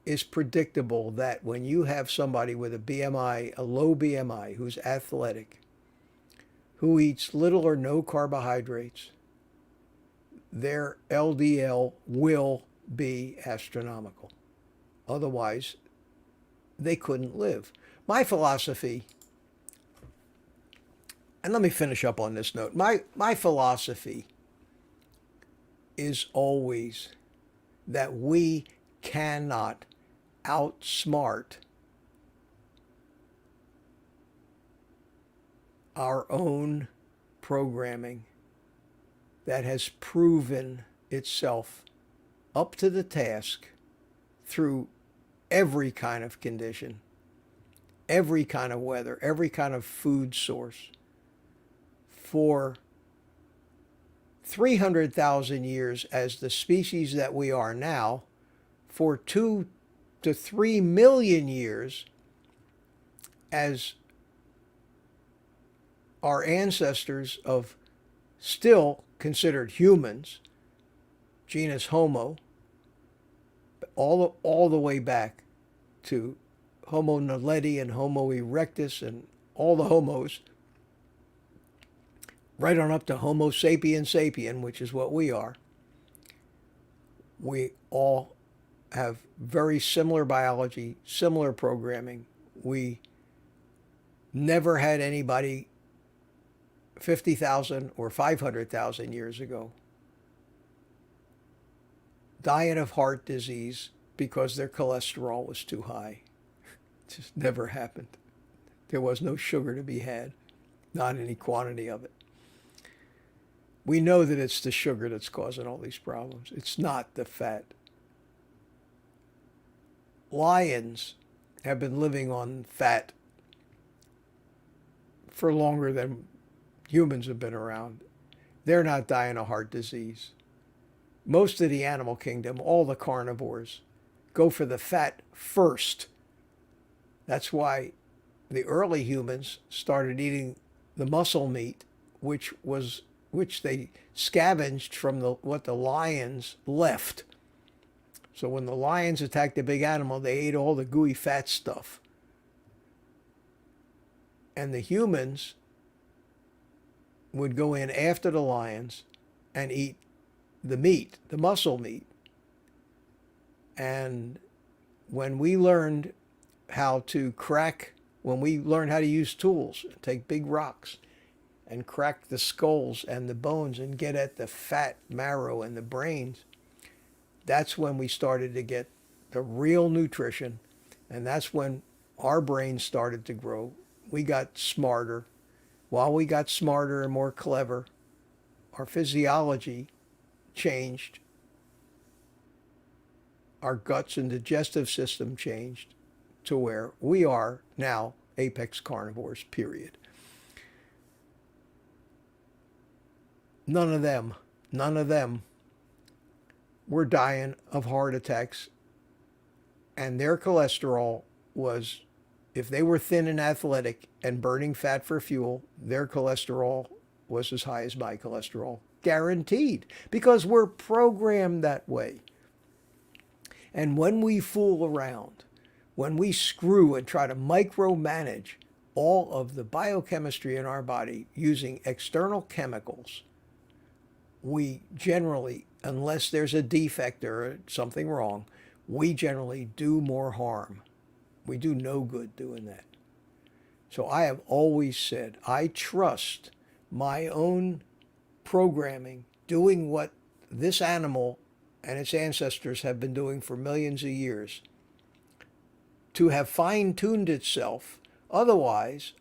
is predictable that when you have somebody with a BMI, a low BMI, who's athletic, who eats little or no carbohydrates, their LDL will be astronomical. Otherwise, they couldn't live. My philosophy, and let me finish up on this note, my philosophy is always that we cannot outsmart our own programming that has proven itself up to the task through every kind of condition, every kind of weather, every kind of food source for 300,000 years as the species that we are now, for 2 to 3 million years as our ancestors of still considered humans, genus Homo, all the way back to Homo naledi and Homo erectus and all the homos, right on up to Homo sapien sapien, which is what we are. We all have very similar biology, similar programming. We never had anybody 50,000 or 500,000 years ago dying of heart disease because their cholesterol was too high. It just never happened. There was no sugar to be had, not any quantity of it. We know that it's the sugar that's causing all these problems. It's not the fat. Lions have been living on fat for longer than humans have been around. They're not dying of heart disease. Most of the animal kingdom, all the carnivores, go for the fat first. That's why the early humans started eating the muscle meat, which they scavenged from what the lions left. So when the lions attacked the big animal, they ate all the gooey fat stuff. And the humans would go in after the lions and eat the meat, the muscle meat. And when we learned how to when we learned how to use tools, take big rocks and crack the skulls and the bones and get at the fat marrow and the brains, that's when we started to get the real nutrition. And that's when our brains started to grow. We got smarter. While we got smarter and more clever, our physiology changed. Our guts and digestive system changed to where we are now apex carnivores, period. None of them were dying of heart attacks, and their cholesterol was, if they were thin and athletic and burning fat for fuel, their cholesterol was as high as my cholesterol, guaranteed, because we're programmed that way. And when we fool around, when we screw and try to micromanage all of the biochemistry in our body using external chemicals, we generally, unless there's a defect or something wrong, we generally do more harm. We do no good doing that. So I have always said, I trust my own programming, doing what this animal and its ancestors have been doing for millions of years. to have fine-tuned itself. Otherwise,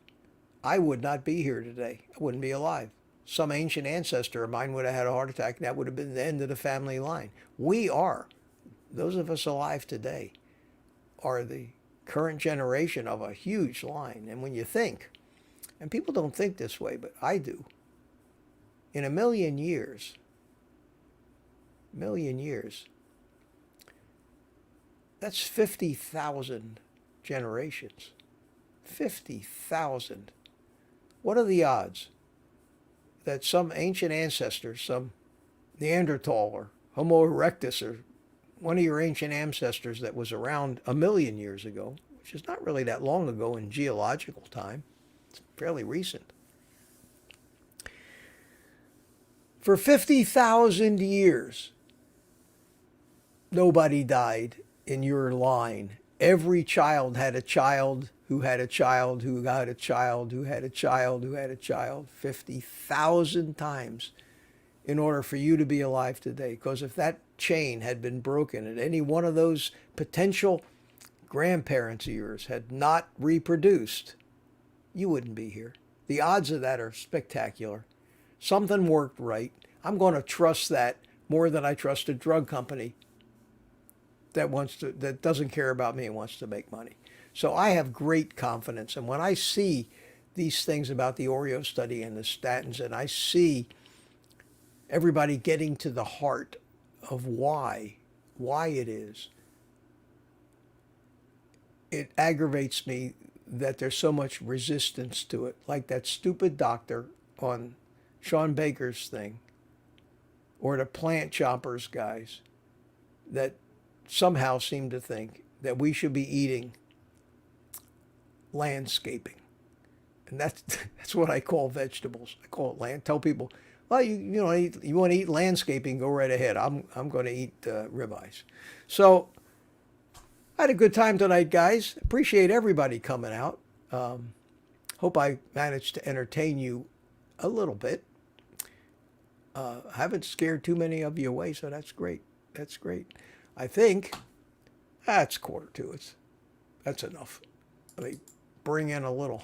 I would not be here today. I wouldn't be alive. Some ancient ancestor of mine would have had a heart attack, and that would have been the end of the family line. We are, those of us alive today, are the current generation of a huge line. And when you think, and people don't think this way, but I do, in a million years, that's 50,000 generations. 50,000. What are the odds that some ancient ancestor, some Neanderthal or Homo erectus, or one of your ancient ancestors that was around a million years ago, which is not really that long ago in geological time, it's fairly recent. For 50,000 years, nobody died in your line. Every child had a child who had a child who had a child who had a child who had a child 50,000 times in order for you to be alive today. Because if that chain had been broken and any one of those potential grandparents of yours had not reproduced, you wouldn't be here. The odds of that are spectacular. Something worked right. I'm going to trust that more than I trust a drug company that doesn't care about me and wants to make money. So I have great confidence. And when I see these things about the Oreo study and the statins, and I see everybody getting to the heart of why it is, it aggravates me that there's so much resistance to it. Like that stupid doctor on Shawn Baker's thing, or the plant choppers guys that somehow seem to think that we should be eating landscaping. And that's what I call vegetables. I call it land. Tell people, well, you want to eat landscaping, go right ahead. I'm going to eat ribeyes. So I had a good time tonight, guys. Appreciate everybody coming out. Hope I managed to entertain you a little bit. Haven't scared too many of you away, so that's great. That's great. I think that's 1:45. That's enough. Let me bring in a little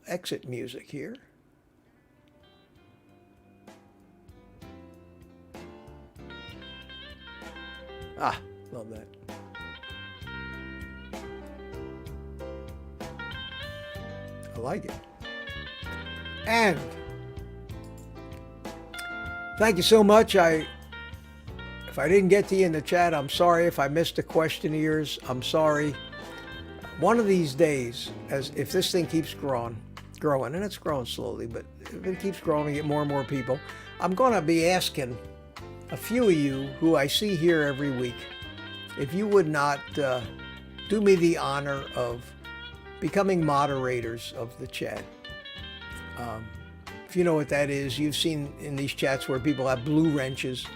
exit music here. Ah, love that. I like it. And thank you so much. If I didn't get to you in the chat, I'm sorry. If I missed a question of yours, I'm sorry. One of these days, if this thing keeps growing, and it's growing slowly, but if it keeps growing, we get more and more people, I'm going to be asking a few of you who I see here every week, if you would not do me the honor of becoming moderators of the chat. If you know what that is, you've seen in these chats where people have blue wrenches.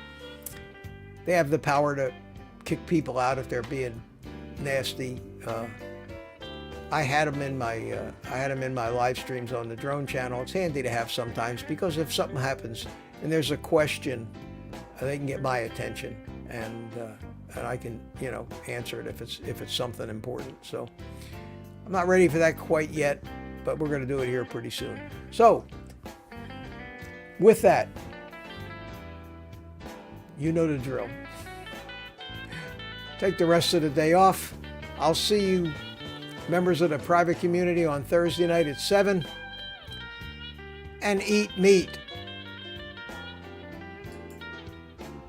They have the power to kick people out if they're being nasty. I had them in my live streams on the drone channel. It's handy to have sometimes because if something happens and there's a question, they can get my attention and I can answer it if it's something important. So I'm not ready for that quite yet, but we're going to do it here pretty soon. So with that, you know the drill. Take the rest of the day off. I'll see you, members of the private community, on Thursday night at 7. And eat meat.